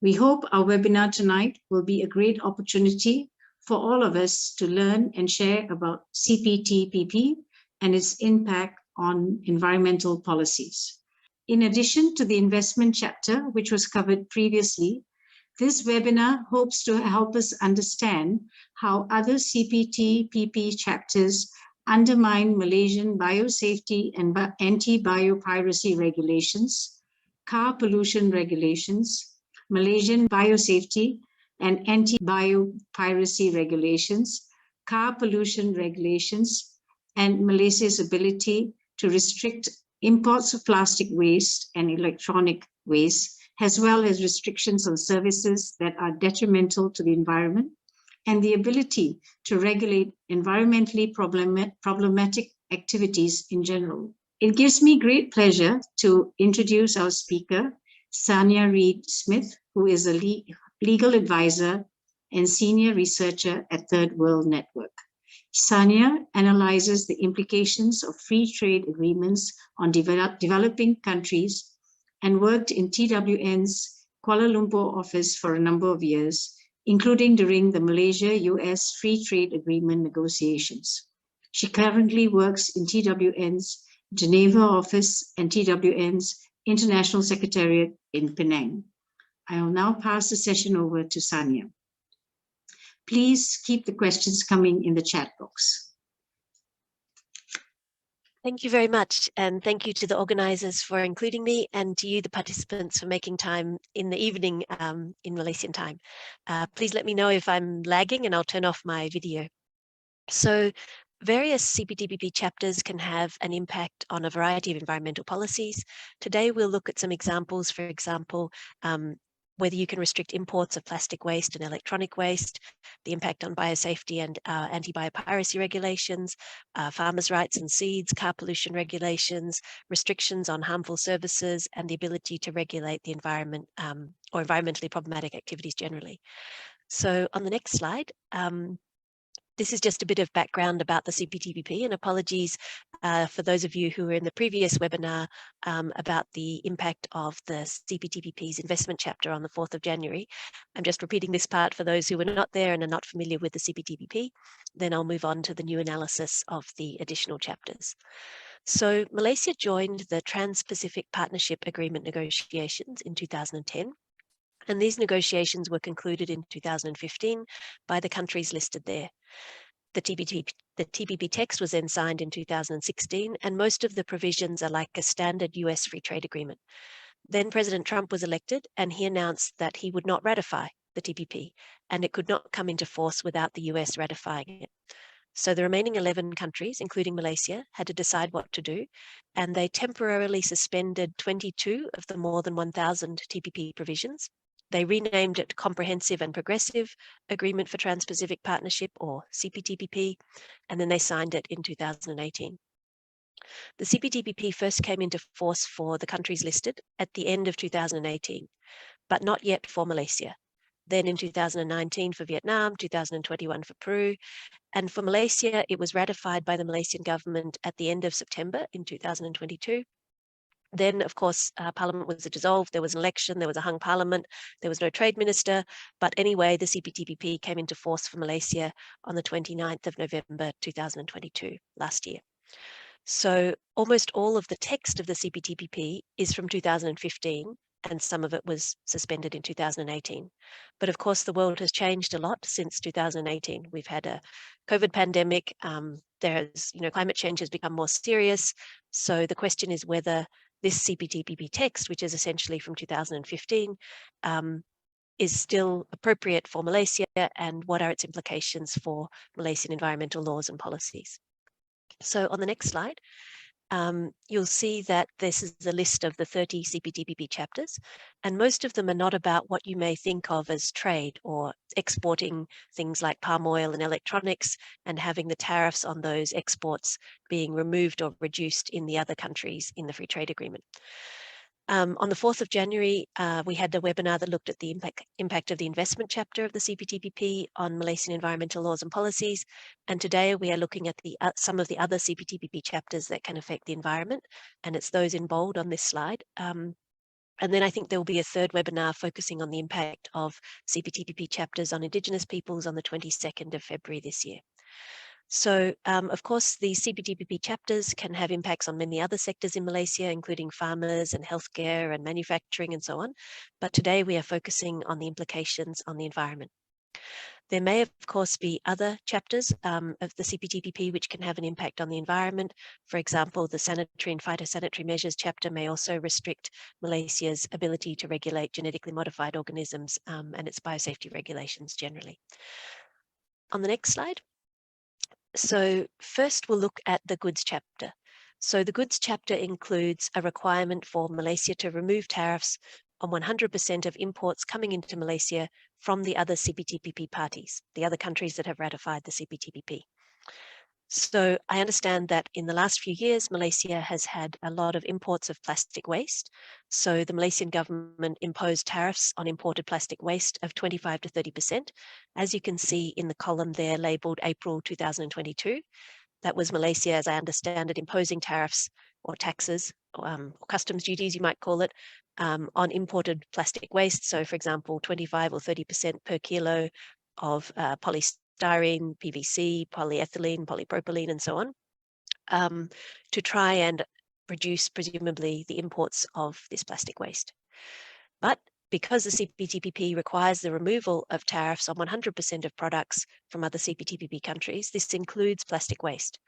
We hope our webinar tonight will be a great opportunity for all of us to learn and share about CPTPP and its impact on environmental policies. In addition to the investment chapter, which was covered previously, this webinar hopes to help us understand how other CPTPP chapters undermine Malaysian biosafety and anti-biopiracy regulations, car pollution regulations, Malaysian biosafety and anti-biopiracy regulations, car pollution regulations, and Malaysia's ability to restrict imports of plastic waste and electronic waste, as well as restrictions on services that are detrimental to the environment, and the ability to regulate environmentally problematic activities in general. It gives me great pleasure to introduce our speaker, Sania Reid-Smith, who is a legal advisor and senior researcher at Third World Network. Sania analyzes the implications of free trade agreements on developing countries and worked in TWN's Kuala Lumpur office for a number of years, including during the Malaysia-US Free Trade Agreement negotiations. She currently works in TWN's Geneva office and TWN's International Secretariat in Penang. I will now pass the session over to Sania. Please keep the questions coming in the chat box. Thank you very much, and thank you to the organisers for including me, and to you, the participants, for making time in the evening in Malaysian time. Please let me know if I'm lagging, and I'll turn off my video. So, various CPTPP chapters can have an impact on a variety of environmental policies. Today, we'll look at some examples, for example, whether you can restrict imports of plastic waste and electronic waste, the impact on biosafety and anti-biopiracy regulations, farmers' rights and seeds, car pollution regulations, restrictions on harmful services, and the ability to regulate the environment or environmentally problematic activities generally. So on the next slide, this is just a bit of background about the CPTPP, and apologies for those of you who were in the previous webinar about the impact of the CPTPP's investment chapter on the 4th of January. I'm just repeating this part for those who were not there and are not familiar with the CPTPP. Then I'll move on to the new analysis of the additional chapters. So Malaysia joined the Trans-Pacific Partnership Agreement negotiations in 2010. And these negotiations were concluded in 2015 by the countries listed there. The TPP text was then signed in 2016, and most of the provisions are like a standard US free trade agreement. Then President Trump was elected, and he announced that he would not ratify the TPP, and it could not come into force without the US ratifying it. So the remaining 11 countries, including Malaysia, had to decide what to do, and they temporarily suspended 22 of the more than 1,000 TPP provisions. They renamed it Comprehensive and Progressive Agreement for Trans-Pacific Partnership, or CPTPP, and then they signed it in 2018. The CPTPP first came into force for the countries listed at the end of 2018, but not yet for Malaysia. Then in 2019 for Vietnam, 2021 for Peru, and for Malaysia, it was ratified by the Malaysian government at the end of September in 2022. Then, of course, Parliament was dissolved, there was an election, there was a hung Parliament, there was no trade minister, but anyway, the CPTPP came into force for Malaysia on the 29th of November 2022, last year. So almost all of the text of the CPTPP is from 2015, and some of it was suspended in 2018. But of course, the world has changed a lot since 2018. We've had a COVID pandemic, climate change has become more serious. So the question is whether this CPTPP text, which is essentially from 2015, is still appropriate for Malaysia, and what are its implications for Malaysian environmental laws and policies. So on the next slide, you'll see that this is a list of the 30 CPTPP chapters, and most of them are not about what you may think of as trade or exporting things like palm oil and electronics and having the tariffs on those exports being removed or reduced in the other countries in the free trade agreement. On the 4th of January, we had a webinar that looked at the impact of the investment chapter of the CPTPP on Malaysian environmental laws and policies. And today we are looking at some of the other CPTPP chapters that can affect the environment. And it's those in bold on this slide. And then I think there will be a third webinar focusing on the impact of CPTPP chapters on Indigenous peoples on the 22nd of February this year. So, of course, the CPTPP chapters can have impacts on many other sectors in Malaysia, including farmers and healthcare and manufacturing and so on. But today we are focusing on the implications on the environment. There may, of course, be other chapters of the CPTPP which can have an impact on the environment. For example, the sanitary and phytosanitary measures chapter may also restrict Malaysia's ability to regulate genetically modified organisms and its biosafety regulations generally. On the next slide. So first we'll look at the goods chapter. So the goods chapter includes a requirement for Malaysia to remove tariffs on 100% of imports coming into Malaysia from the other CPTPP parties, the other countries that have ratified the CPTPP. So I understand that in the last few years, Malaysia has had a lot of imports of plastic waste. So the Malaysian government imposed tariffs on imported plastic waste of 25 to 30%. As you can see in the column there labeled April 2022, that was Malaysia, as I understand it, imposing tariffs or taxes, or customs duties, you might call it, on imported plastic waste. So for example, 25 or 30% per kilo of polystyrene, PVC, polyethylene, polypropylene, and so on, to try and reduce, presumably, the imports of this plastic waste. But because the CPTPP requires the removal of tariffs on 100% of products from other CPTPP countries, this includes plastic waste.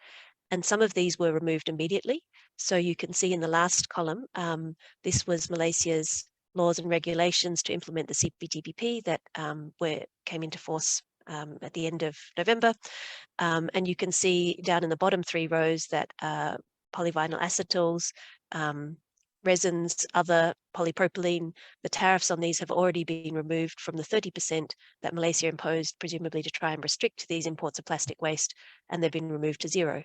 And some of these were removed immediately. So you can see in the last column, this was Malaysia's laws and regulations to implement the CPTPP that came into force at the end of November. And you can see down in the bottom three rows that polyvinyl acetyls, resins, other polypropylene, the tariffs on these have already been removed from the 30% that Malaysia imposed, presumably to try and restrict these imports of plastic waste, and they've been removed to zero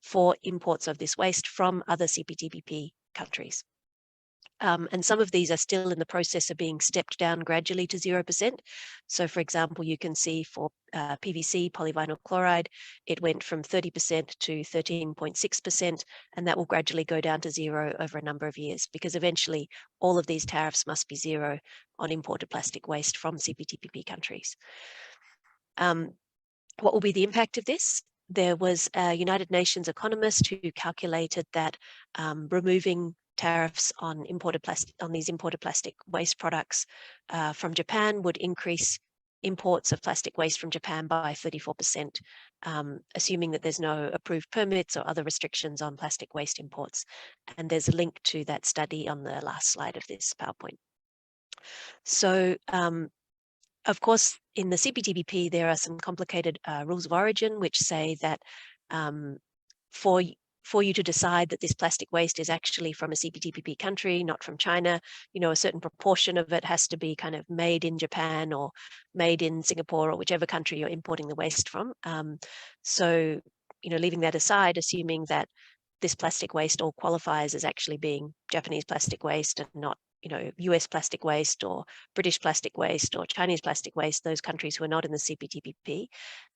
for imports of this waste from other CPTPP countries. And some of these are still in the process of being stepped down gradually to 0%. So for example, you can see for PVC, polyvinyl chloride, it went from 30% to 13.6%, and that will gradually go down to zero over a number of years, because eventually all of these tariffs must be zero on imported plastic waste from CPTPP countries. What will be the impact of this? There was a United Nations economist who calculated that removing tariffs on these imported plastic waste products from Japan would increase imports of plastic waste from Japan by 34%, assuming that there's no approved permits or other restrictions on plastic waste imports. And there's a link to that study on the last slide of this PowerPoint. So of course, in the CPTPP, there are some complicated rules of origin which say that for you to decide that this plastic waste is actually from a CPTPP country, not from China, a certain proportion of it has to be kind of made in Japan or made in Singapore or whichever country you're importing the waste from. So, leaving that aside, assuming that this plastic waste all qualifies as actually being Japanese plastic waste and not US plastic waste or British plastic waste or Chinese plastic waste, those countries who are not in the CPTPP,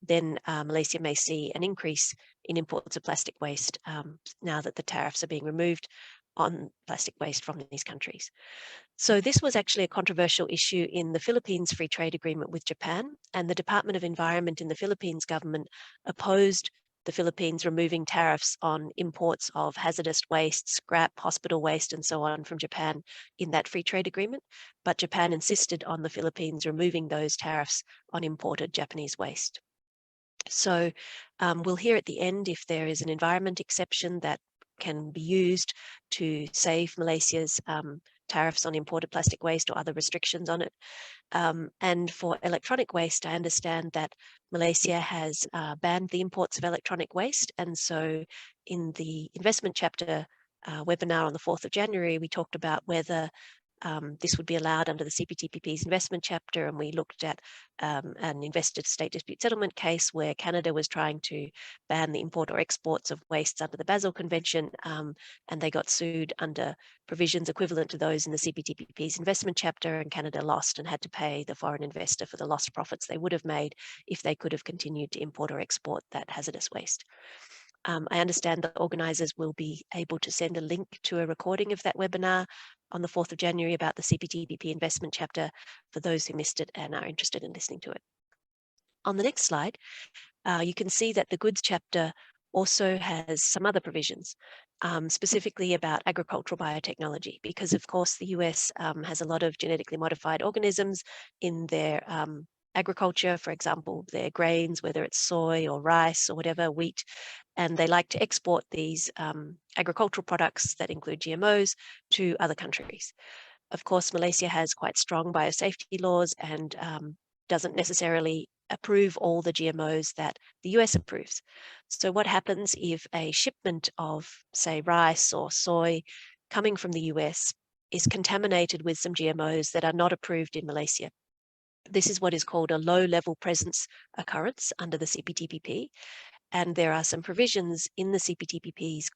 then Malaysia may see an increase in imports of plastic waste now that the tariffs are being removed on plastic waste from these countries. So this was actually a controversial issue in the Philippines Free Trade Agreement with Japan, and the Department of Environment in the Philippines government opposed the Philippines removing tariffs on imports of hazardous waste, scrap, hospital waste, and so on from Japan in that free trade agreement. But Japan insisted on the Philippines removing those tariffs on imported Japanese waste. So we'll hear at the end if there is an environment exception that can be used to save Malaysia's tariffs on imported plastic waste or other restrictions on it. And for electronic waste, I understand that Malaysia has banned the imports of electronic waste. And so in the investment chapter webinar on the 4th of January, we talked about whether this would be allowed under the CPTPP's investment chapter, and we looked at an investor state dispute settlement case where Canada was trying to ban the import or exports of wastes under the Basel Convention, and they got sued under provisions equivalent to those in the CPTPP's investment chapter, and Canada lost and had to pay the foreign investor for the lost profits they would have made if they could have continued to import or export that hazardous waste. I understand the organisers will be able to send a link to a recording of that webinar on the 4th of January about the CPTPP investment chapter for those who missed it and are interested in listening to it. On the next slide, you can see that the goods chapter also has some other provisions, specifically about agricultural biotechnology, because of course the US has a lot of genetically modified organisms in their agriculture, for example, their grains, whether it's soy or rice or whatever, wheat, and they like to export these agricultural products that include GMOs to other countries. Of course, Malaysia has quite strong biosafety laws and doesn't necessarily approve all the GMOs that the US approves. So what happens if a shipment of, say, rice or soy coming from the US is contaminated with some GMOs that are not approved in Malaysia? This is what is called a low-level presence occurrence under the CPTPP. And there are some provisions in the CPTPP's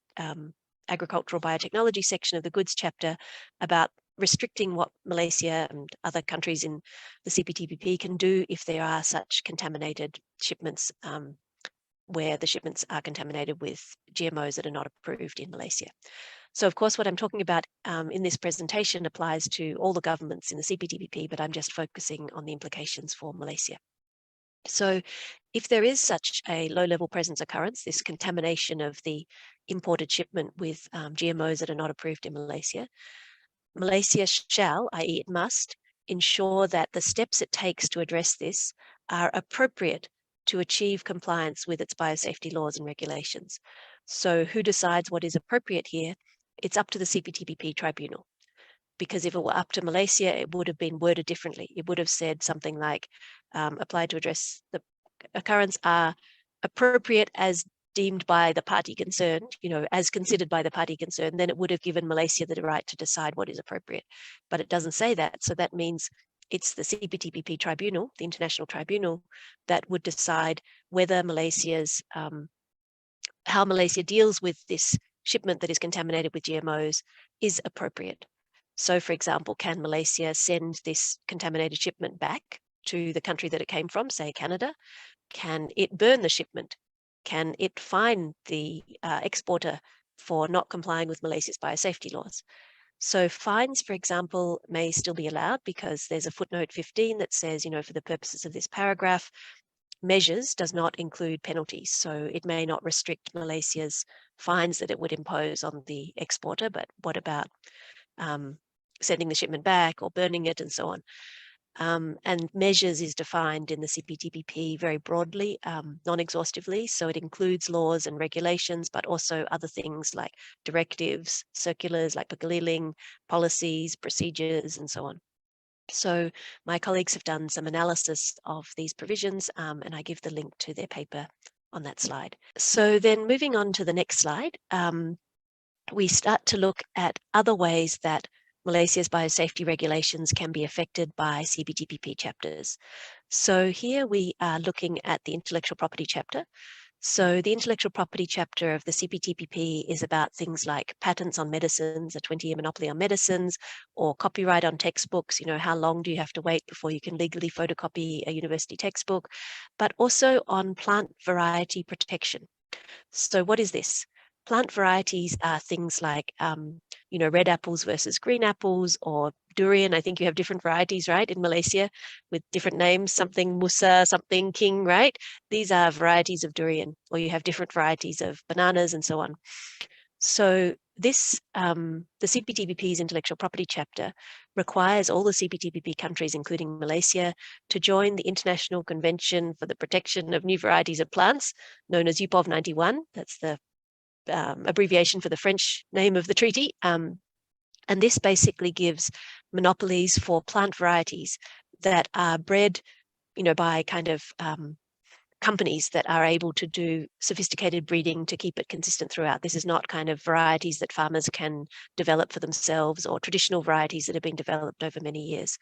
agricultural biotechnology section of the goods chapter about restricting what Malaysia and other countries in the CPTPP can do if there are such contaminated shipments where the shipments are contaminated with GMOs that are not approved in Malaysia. So of course, what I'm talking about in this presentation applies to all the governments in the CPTPP, but I'm just focusing on the implications for Malaysia. So if there is such a low-level presence occurrence, this contamination of the imported shipment with GMOs that are not approved in Malaysia, Malaysia shall, i.e. it must, ensure that the steps it takes to address this are appropriate to achieve compliance with its biosafety laws and regulations. So who decides what is appropriate here? It's up to the CPTPP tribunal. Because if it were up to Malaysia, it would have been worded differently. It would have said something like, applied to address the occurrence are appropriate as deemed by the party concerned, as considered by the party concerned, then it would have given Malaysia the right to decide what is appropriate. But it doesn't say that. So that means it's the CPTPP tribunal, the international tribunal, that would decide whether Malaysia's, how Malaysia deals with this shipment that is contaminated with GMOs is appropriate. So, for example, can Malaysia send this contaminated shipment back to the country that it came from, say Canada? Can it burn the shipment? Can it fine the exporter for not complying with Malaysia's biosafety laws? So fines, for example, may still be allowed because there's a footnote 15 that says, for the purposes of this paragraph, measures does not include penalties. So it may not restrict Malaysia's fines that it would impose on the exporter, but what about sending the shipment back or burning it and so on? And measures is defined in the CPTPP very broadly, non-exhaustively. So it includes laws and regulations, but also other things like directives, circulars like pagaliling, policies, procedures, and so on. So my colleagues have done some analysis of these provisions, and I give the link to their paper on that slide. So then moving on to the next slide, we start to look at other ways that Malaysia's biosafety regulations can be affected by CPTPP chapters. So here we are looking at the intellectual property chapter. So the intellectual property chapter of the CPTPP is about things like patents on medicines, a 20-year monopoly on medicines, or copyright on textbooks. How long do you have to wait before you can legally photocopy a university textbook? But also on plant variety protection. So what is this? Plant varieties are things like, red apples versus green apples, or durian. I think you have different varieties, right, in Malaysia with different names, something Musa, something King, right? These are varieties of durian, or you have different varieties of bananas and so on. So this, the CPTPP's intellectual property chapter requires all the CPTPP countries, including Malaysia, to join the International Convention for the Protection of New Varieties of Plants, known as UPOV 91. That's the abbreviation for the French name of the treaty. And this basically gives monopolies for plant varieties that are bred, by kind of companies that are able to do sophisticated breeding to keep it consistent throughout. This is not kind of varieties that farmers can develop for themselves or traditional varieties that have been developed over many years.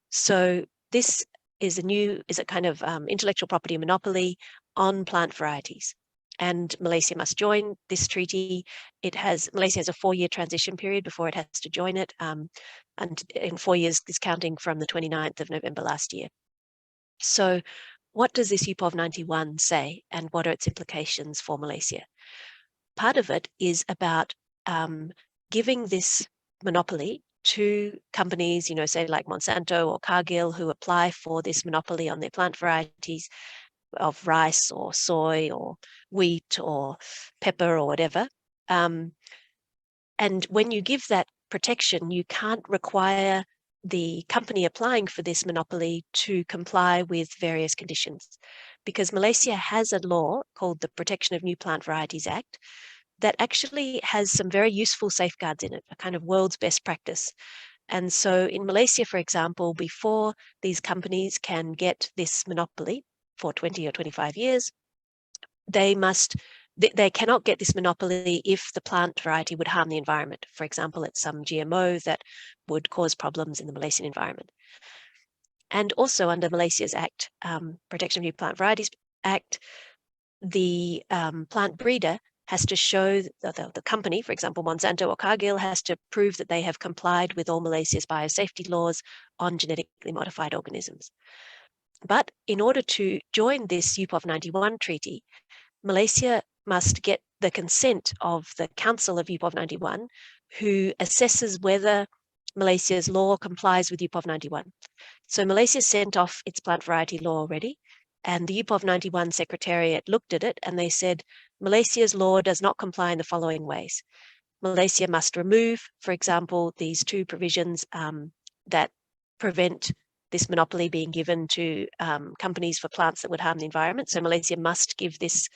So this is a kind of intellectual property monopoly on plant varieties. And Malaysia must join this treaty. Malaysia has a 4-year transition period before it has to join it. And in 4 years is counting from the 29th of November last year. So what does this UPOV 91 say, and what are its implications for Malaysia? Part of it is about giving this monopoly to companies, say like Monsanto or Cargill, who apply for this monopoly on their plant varieties of rice or soy or wheat or pepper or whatever. And when you give that protection, you can't require the company applying for this monopoly to comply with various conditions, because Malaysia has a law called the Protection of New Plant Varieties Act that actually has some very useful safeguards in it, a kind of world's best practice. And so in Malaysia, for example, before these companies can get this monopoly for 20 or 25 years, they cannot get this monopoly if the plant variety would harm the environment. For example, it's some GMO that would cause problems in the Malaysian environment. And also under Malaysia's Act, Protection of New Plant Varieties Act, the plant breeder has to show the company, for example, Monsanto or Cargill, has to prove that they have complied with all Malaysia's biosafety laws on genetically modified organisms. But in order to join this UPOV 91 treaty, Malaysia must get the consent of the Council of UPOV 91, who assesses whether Malaysia's law complies with UPOV 91. So Malaysia sent off its plant variety law already, and the UPOV 91 Secretariat looked at it and they said, Malaysia's law does not comply in the following ways. Malaysia must remove, for example, these two provisions that prevent this monopoly being given to companies for plants that would harm the environment. So Malaysia must give this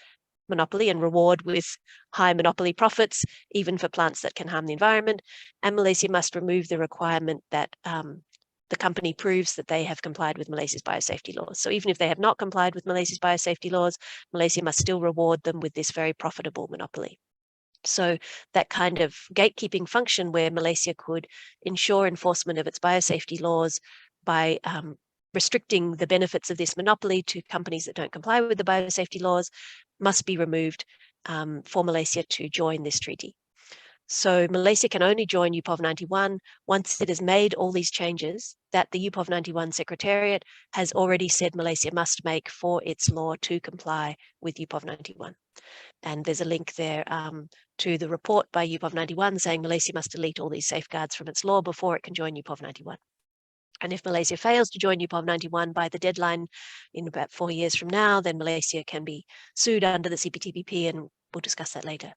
monopoly and reward with high monopoly profits, even for plants that can harm the environment. And Malaysia must remove the requirement that the company proves that they have complied with Malaysia's biosafety laws. So even if they have not complied with Malaysia's biosafety laws, Malaysia must still reward them with this very profitable monopoly. So that kind of gatekeeping function where Malaysia could ensure enforcement of its biosafety laws by restricting the benefits of this monopoly to companies that don't comply with the biosafety laws must be removed for Malaysia to join this treaty. So Malaysia can only join UPOV 91 once it has made all these changes that the UPOV 91 Secretariat has already said Malaysia must make for its law to comply with UPOV 91. And there's a link there to the report by UPOV 91 saying Malaysia must delete all these safeguards from its law before it can join UPOV 91. And if Malaysia fails to join UPOV 91 by the deadline in about 4 years from now, then Malaysia can be sued under the CPTPP, and we'll discuss that later.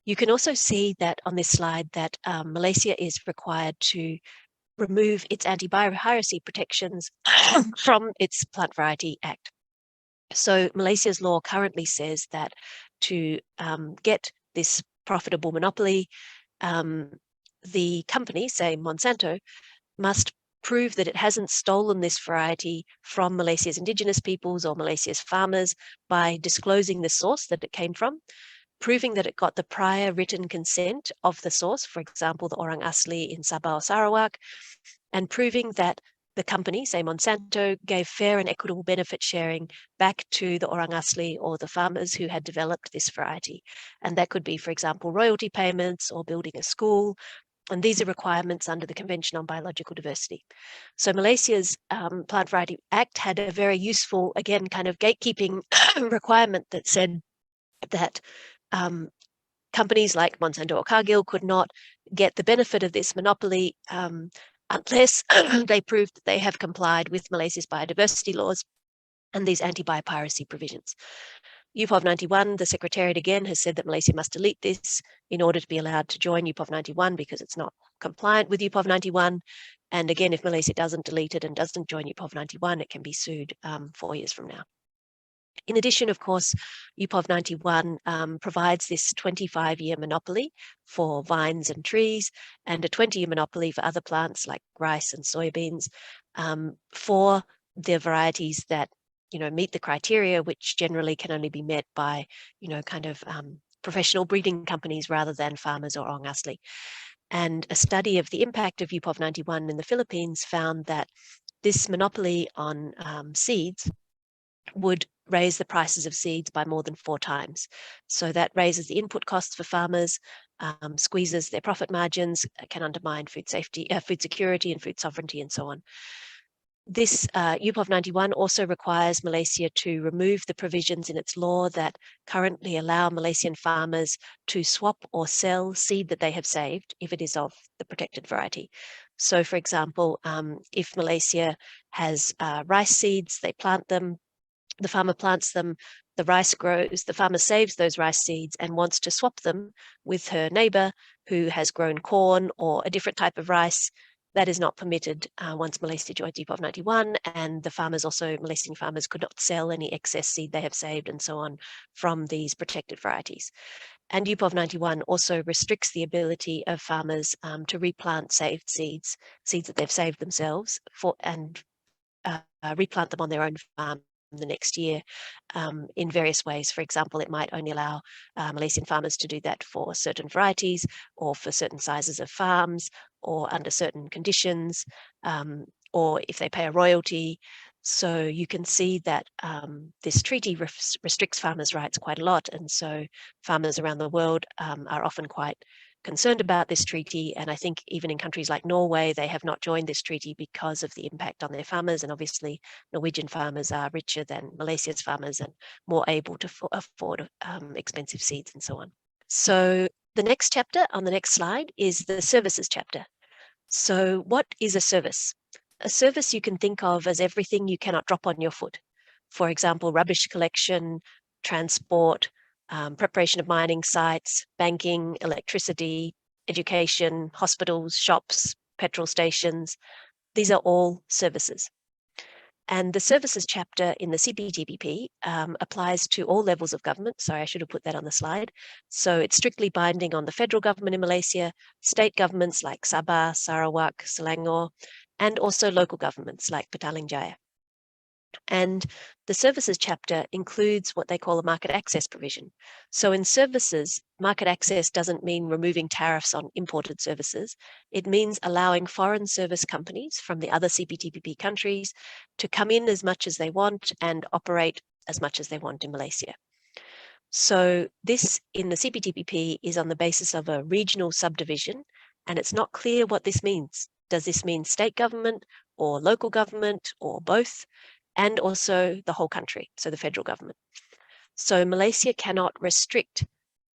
You can also see that on this slide that Malaysia is required to remove its anti-biopiracy protections from its Plant Variety Act. So Malaysia's law currently says that to get this profitable monopoly, the company, say Monsanto, must prove that it hasn't stolen this variety from Malaysia's indigenous peoples or Malaysia's farmers by disclosing the source that it came from, proving that it got the prior written consent of the source, for example, the Orang Asli in Sabah or Sarawak, and proving that the company, say Monsanto, gave fair and equitable benefit sharing back to the Orang Asli or the farmers who had developed this variety. And that could be, for example, royalty payments or building a school. And these are requirements under the Convention on Biological Diversity. So Malaysia's Plant Variety Act had a very useful, again, kind of gatekeeping requirement that said that companies like Monsanto or Cargill could not get the benefit of this monopoly unless they proved that they have complied with Malaysia's biodiversity laws and these anti-biopiracy provisions. UPOV 91, the Secretariat again has said that Malaysia must delete this in order to be allowed to join UPOV 91 because it's not compliant with UPOV 91. And again, if Malaysia doesn't delete it and doesn't join UPOV 91, it can be sued 4 years from now. In addition, of course, UPOV 91 provides this 25-year monopoly for vines and trees and a 20-year monopoly for other plants like rice and soybeans for the varieties that meet the criteria, which generally can only be met by kind of professional breeding companies rather than farmers or Orang Asli. And a study of the impact of UPOV 91 in the Philippines found that this monopoly on seeds would raise the prices of seeds by more than 4 times. So that raises the input costs for farmers, squeezes their profit margins, can undermine food safety, food security and food sovereignty and so on. This UPOV 91 also requires Malaysia to remove the provisions in its law that currently allow Malaysian farmers to swap or sell seed that they have saved if it is of the protected variety. So, for example, if Malaysia has rice seeds, they plant them, the farmer plants them, the rice grows, the farmer saves those rice seeds and wants to swap them with her neighbor who has grown corn or a different type of rice. That is not permitted once Malaysia joined UPOV 91, and the farmers also, Malaysian farmers, could not sell any excess seed they have saved and so on from these protected varieties. And UPOV 91 also restricts the ability of farmers to replant saved seeds that they've saved themselves and replant them on their own farm the next year in various ways. For example, it might only allow Malaysian farmers to do that for certain varieties or for certain sizes of farms or under certain conditions, or if they pay a royalty. So you can see that this treaty restricts farmers' rights quite a lot. And so farmers around the world are often quite concerned about this treaty. And I think even in countries like Norway, they have not joined this treaty because of the impact on their farmers. And obviously, Norwegian farmers are richer than Malaysia's farmers and more able to afford expensive seeds and so on. So the next chapter on the next slide is the services chapter. So what is a service? A service you can think of as everything you cannot drop on your foot. For example, rubbish collection, transport, preparation of mining sites, banking, electricity, education, hospitals, shops, petrol stations. These are all services. And the services chapter in the CPTPP applies to all levels of government. Sorry, I should have put that on the slide. So it's strictly binding on the federal government in Malaysia, state governments like Sabah, Sarawak, Selangor, and also local governments like Petaling Jaya. And the services chapter includes what they call a market access provision. So in services, market access doesn't mean removing tariffs on imported services. It means allowing foreign service companies from the other CPTPP countries to come in as much as they want and operate as much as they want in Malaysia. So this in the CPTPP is on the basis of a regional subdivision, and it's not clear what this means. Does this mean state government or local government or both? And also the whole country, so the federal government. So Malaysia cannot restrict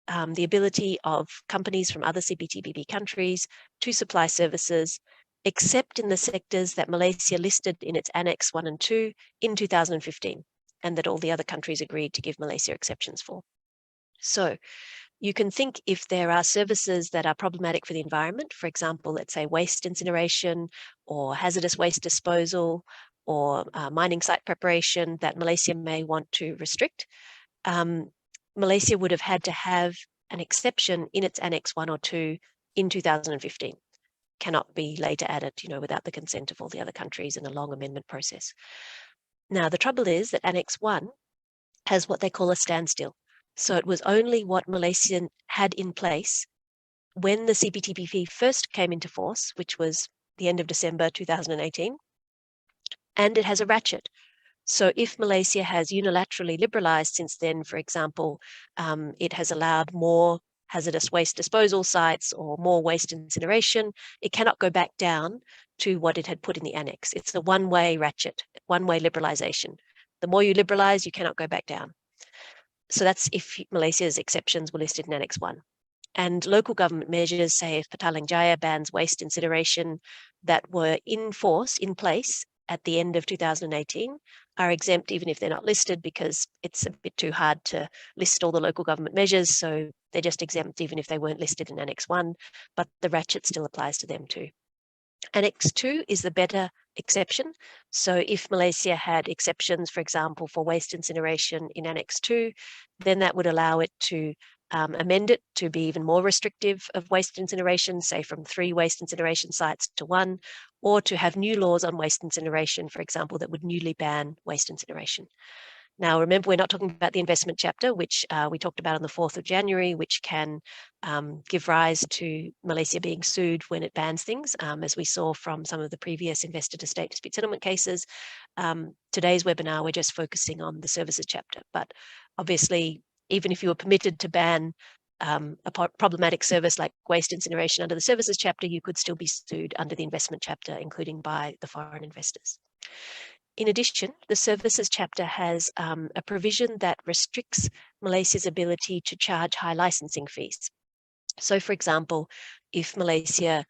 the ability of companies from other CPTPP countries to supply services, except in the sectors that Malaysia listed in its Annex 1 and 2 in 2015, and that all the other countries agreed to give Malaysia exceptions for. So you can think if there are services that are problematic for the environment, for example, let's say waste incineration or hazardous waste disposal, or mining site preparation that Malaysia may want to restrict, Malaysia would have had to have an exception in its Annex 1 or 2 in 2015. Cannot be later added, without the consent of all the other countries in a long amendment process. Now, the trouble is that Annex 1 has what they call a standstill. So it was only what Malaysia had in place when the CPTPP first came into force, which was the end of December 2018, and it has a ratchet. So if Malaysia has unilaterally liberalized since then, for example, it has allowed more hazardous waste disposal sites or more waste incineration, it cannot go back down to what it had put in the annex. It's a one-way ratchet, one-way liberalization. The more you liberalize, you cannot go back down. So that's if Malaysia's exceptions were listed in Annex 1. And local government measures, say if Petaling Jaya bans waste incineration that were in force, in place at the end of 2018, are exempt even if they're not listed, because it's a bit too hard to list all the local government measures. So they're just exempt even if they weren't listed in Annex 1, but the ratchet still applies to them too. Annex 2 is the better exception. So if Malaysia had exceptions, for example, for waste incineration in Annex 2, then that would allow it to amend it to be even more restrictive of waste incineration, say from 3 waste incineration sites to 1, or to have new laws on waste incineration, for example, that would newly ban waste incineration. Now, remember, we're not talking about the investment chapter, which we talked about on the 4th of January, which can give rise to Malaysia being sued when it bans things, as we saw from some of the previous investor to state dispute settlement cases. Today's webinar, we're just focusing on the services chapter. But obviously, even if you were permitted to ban a problematic service like waste incineration under the services chapter, you could still be sued under the investment chapter, including by the foreign investors. In addition, the services chapter has a provision that restricts Malaysia's ability to charge high licensing fees. So, for example, if Malaysia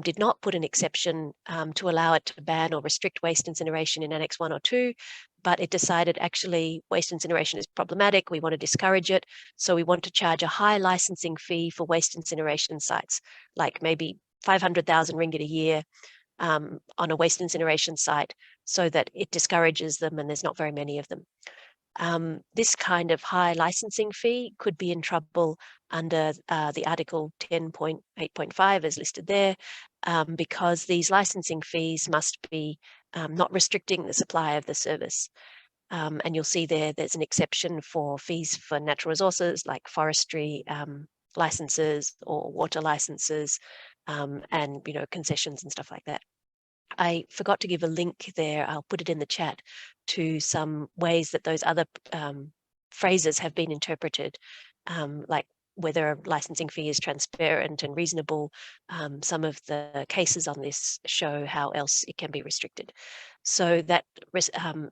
did not put an exception to allow it to ban or restrict waste incineration in Annex 1 or 2, but it decided actually waste incineration is problematic, we want to discourage it, so we want to charge a high licensing fee for waste incineration sites, like maybe 500,000 ringgit a year on a waste incineration site, so that it discourages them and there's not very many of them. This kind of high licensing fee could be in trouble under the Article 10.8.5 as listed there, because these licensing fees must be not restricting the supply of the service. And you'll see there's an exception for fees for natural resources like forestry licenses or water licenses, and concessions and stuff like that. I forgot to give a link there. I'll put it in the chat to some ways that those other phrases have been interpreted, like whether a licensing fee is transparent and reasonable. Some of the cases on this show how else it can be restricted. So that,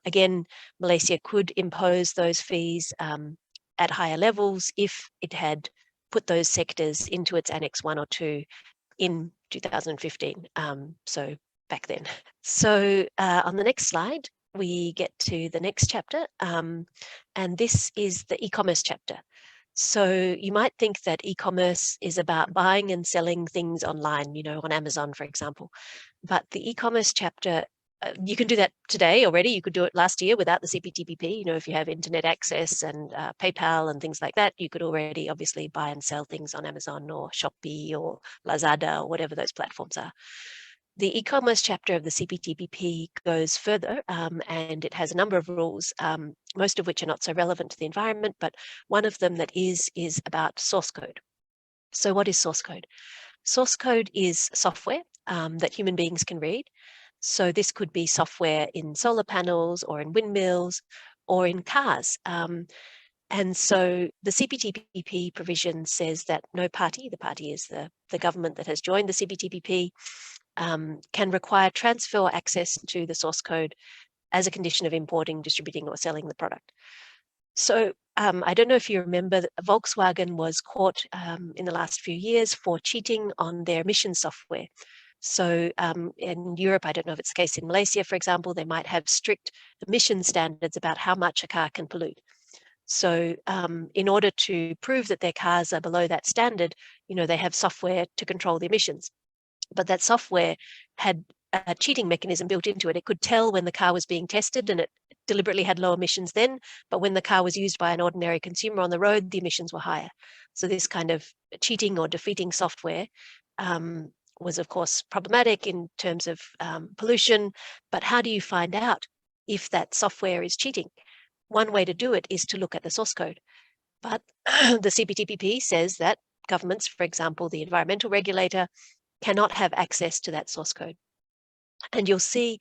again, Malaysia could impose those fees at higher levels if it had put those sectors into its Annex 1 or 2 in 2015. So back then. So on the next slide, we get to the next chapter, and this is the e-commerce chapter. So you might think that e-commerce is about buying and selling things online, on Amazon, for example. But the e-commerce chapter, you can do that today already. You could do it last year without the CPTPP. If you have internet access and PayPal and things like that, you could already obviously buy and sell things on Amazon or Shopee or Lazada or whatever those platforms are. The e-commerce chapter of the CPTPP goes further, and it has a number of rules, most of which are not so relevant to the environment, but one of them that is about source code. So what is source code? Source code is software that human beings can read. So this could be software in solar panels or in windmills or in cars. And so the CPTPP provision says that no party, the party is the government that has joined the CPTPP, can require transfer or access to the source code as a condition of importing, distributing, or selling the product. So I don't know if you remember that Volkswagen was caught in the last few years for cheating on their emission software. So in Europe, I don't know if it's the case in Malaysia, for example, they might have strict emission standards about how much a car can pollute. So in order to prove that their cars are below that standard, they have software to control the emissions. But that software had a cheating mechanism built into it. It could tell when the car was being tested, and it deliberately had low emissions then, but when the car was used by an ordinary consumer on the road, the emissions were higher. So this kind of cheating or defeating software was, of course, problematic in terms of pollution. But how do you find out if that software is cheating? One way to do it is to look at the source code. But the CPTPP says that governments, for example, the environmental regulator, cannot have access to that source code. And you'll see,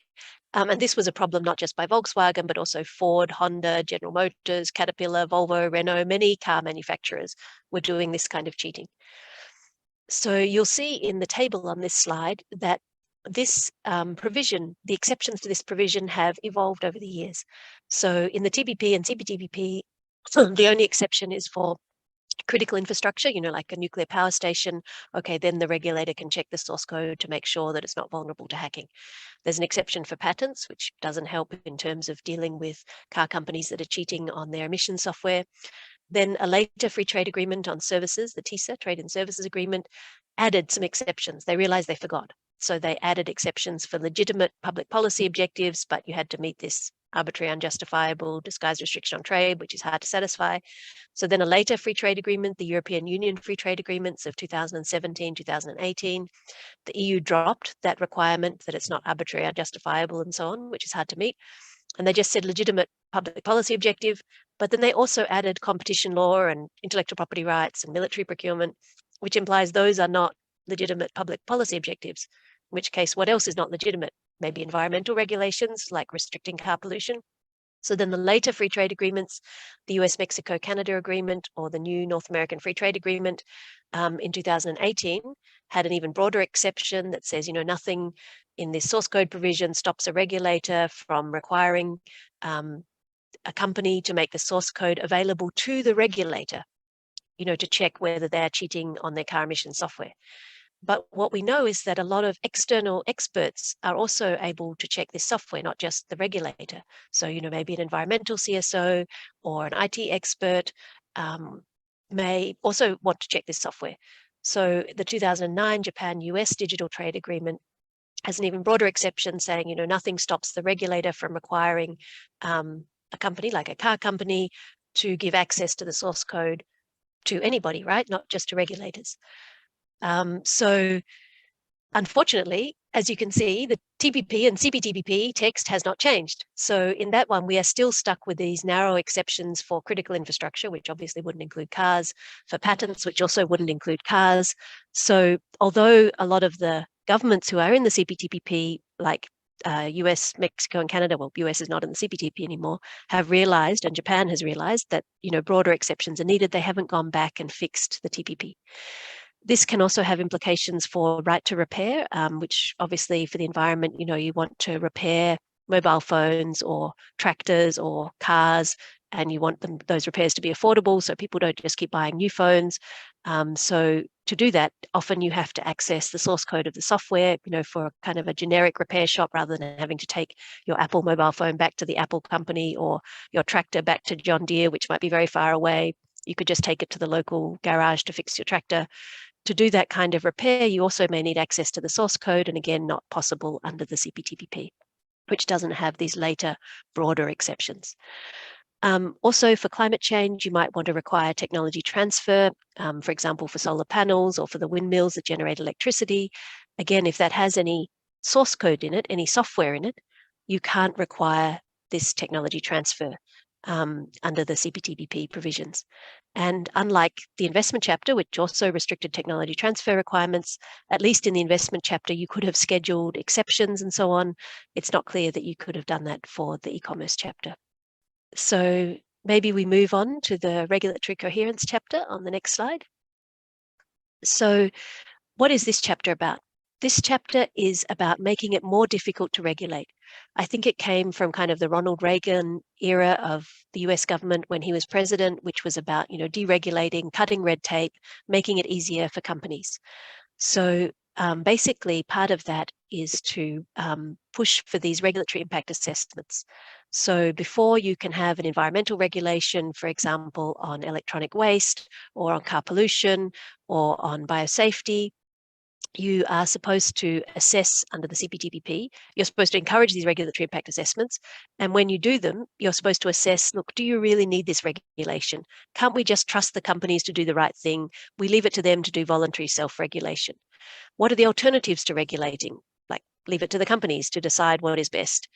and this was a problem not just by Volkswagen, but also Ford, Honda, General Motors, Caterpillar, Volvo, Renault, many car manufacturers were doing this kind of cheating. So you'll see in the table on this slide that this provision, the exceptions to this provision have evolved over the years. So in the TPP and CPTPP, the only exception is for critical infrastructure, like a nuclear power station. Okay, then the regulator can check the source code to make sure that it's not vulnerable to hacking. There's an exception for patents, which doesn't help in terms of dealing with car companies that are cheating on their emission software. Then a later free trade agreement on services, the TISA, Trade and Services Agreement, added some exceptions. They realized they forgot. So they added exceptions for legitimate public policy objectives, but you had to meet this arbitrary, unjustifiable, disguised restriction on trade, which is hard to satisfy. So then a later free trade agreement, the European Union free trade agreements of 2017, 2018, the EU dropped that requirement that it's not arbitrary, unjustifiable, and so on, which is hard to meet. And they just said legitimate public policy objective, but then they also added competition law and intellectual property rights and military procurement, which implies those are not legitimate public policy objectives, in which case what else is not legitimate? Maybe environmental regulations like restricting car pollution. So then the later free trade agreements, the US-Mexico-Canada agreement or the new North American Free Trade Agreement in 2018 had an even broader exception that says, nothing in this source code provision stops a regulator from requiring a company to make the source code available to the regulator, to check whether they're cheating on their car emission software. But what we know is that a lot of external experts are also able to check this software, not just the regulator. So, maybe an environmental CSO or an IT expert may also want to check this software. So the 2009 Japan-US Digital Trade Agreement has an even broader exception saying, nothing stops the regulator from requiring a company like a car company to give access to the source code to anybody, right? Not just to regulators. So unfortunately, as you can see, the TPP and CPTPP text has not changed. So in that one, we are still stuck with these narrow exceptions for critical infrastructure, which obviously wouldn't include cars, for patents, which also wouldn't include cars. So although a lot of the governments who are in the CPTPP, like US, Mexico, and Canada, well, US is not in the CPTPP anymore, have realized, and Japan has realized that, broader exceptions are needed. They haven't gone back and fixed the TPP. This can also have implications for right to repair, which obviously for the environment, you want to repair mobile phones or tractors or cars, and you want those repairs to be affordable so people don't just keep buying new phones. So to do that, often you have to access the source code of the software, for kind of a generic repair shop rather than having to take your Apple mobile phone back to the Apple company or your tractor back to John Deere, which might be very far away. You could just take it to the local garage to fix your tractor. To do that kind of repair, you also may need access to the source code, and again, not possible under the CPTPP, which doesn't have these later broader exceptions. Also, for climate change, you might want to require technology transfer, for example, for solar panels or for the windmills that generate electricity. Again, if that has any source code in it, any software in it, you can't require this technology transfer under the CPTPP provisions. And unlike the investment chapter, which also restricted technology transfer requirements, at least in the investment chapter, you could have scheduled exceptions and so on. It's not clear that you could have done that for the e-commerce chapter. So maybe we move on to the regulatory coherence chapter on the next slide. So what is this chapter about? This chapter is about making it more difficult to regulate. I think it came from kind of the Ronald Reagan era of the US government when he was president, which was about, deregulating, cutting red tape, making it easier for companies. So basically, part of that is to push for these regulatory impact assessments. So before you can have an environmental regulation, for example, on electronic waste or on car pollution or on biosafety, you are supposed to assess under the CPTPP. You're supposed to encourage these regulatory impact assessments. And when you do them, you're supposed to assess, look, do you really need this regulation? Can't we just trust the companies to do the right thing? We leave it to them to do voluntary self-regulation. What are the alternatives to regulating? Like, leave it to the companies to decide what is best.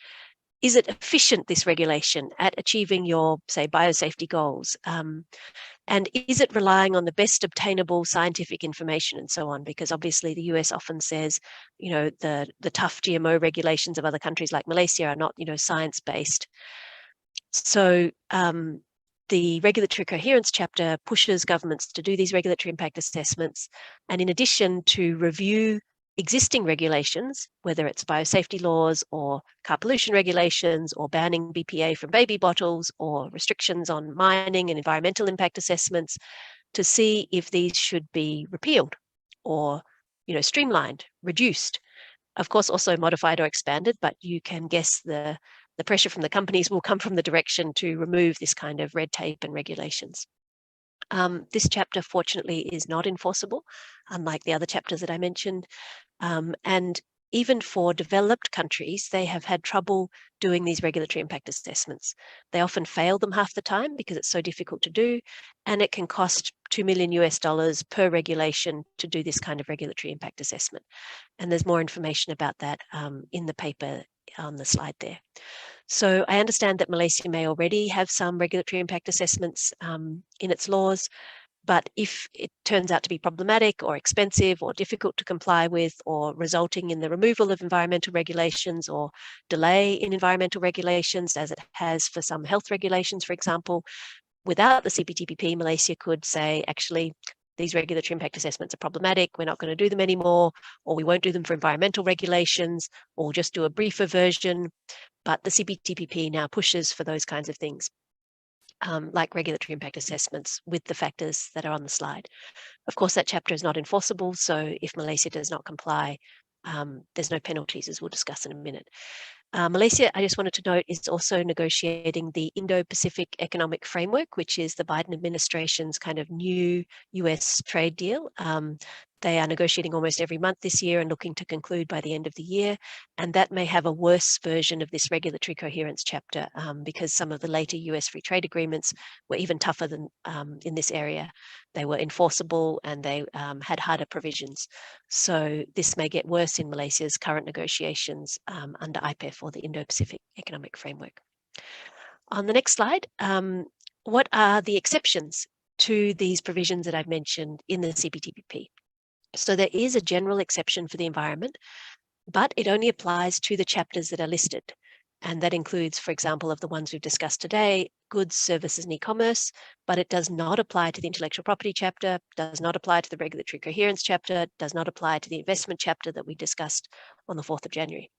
Is it efficient, this regulation, at achieving your, say, biosafety goals? And is it relying on the best obtainable scientific information and so on? Because obviously the US often says, the tough GMO regulations of other countries like Malaysia are not, science-based. So the regulatory coherence chapter pushes governments to do these regulatory impact assessments. And in addition to review existing regulations, whether it's biosafety laws or car pollution regulations or banning BPA from baby bottles or restrictions on mining and environmental impact assessments, to see if these should be repealed or, streamlined, reduced, of course, also modified or expanded, but you can guess the pressure from the companies will come from the direction to remove this kind of red tape and regulations. This chapter, fortunately, is not enforceable, unlike the other chapters that I mentioned. And even for developed countries, they have had trouble doing these regulatory impact assessments. They often fail them half the time because it's so difficult to do, and it can cost $2 million per regulation to do this kind of regulatory impact assessment. And there's more information about that in the paper on the slide there. So I understand that Malaysia may already have some regulatory impact assessments in its laws. But if it turns out to be problematic or expensive or difficult to comply with, or resulting in the removal of environmental regulations or delay in environmental regulations, as it has for some health regulations, for example, without the CPTPP, Malaysia could say, actually, these regulatory impact assessments are problematic, we're not going to do them anymore, or we won't do them for environmental regulations, or we'll just do a briefer version. But the CPTPP now pushes for those kinds of things, like regulatory impact assessments with the factors that are on the slide. Of course, that chapter is not enforceable, so if Malaysia does not comply, there's no penalties, as we'll discuss in a minute. Malaysia, I just wanted to note, is also negotiating the Indo-Pacific Economic Framework, which is the Biden administration's kind of new US trade deal. They are negotiating almost every month this year and looking to conclude by the end of the year. And that may have a worse version of this regulatory coherence chapter, because some of the later US free trade agreements were even tougher than in this area. They were enforceable and they had harder provisions. So this may get worse in Malaysia's current negotiations under IPEF, or the Indo-Pacific Economic Framework. On the next slide, what are the exceptions to these provisions that I've mentioned in the CPTPP? So there is a general exception for the environment, but it only applies to the chapters that are listed. And that includes, for example, of the ones we've discussed today, goods, services, and e-commerce, but it does not apply to the intellectual property chapter, does not apply to the regulatory coherence chapter, does not apply to the investment chapter that we discussed on the 4th of January.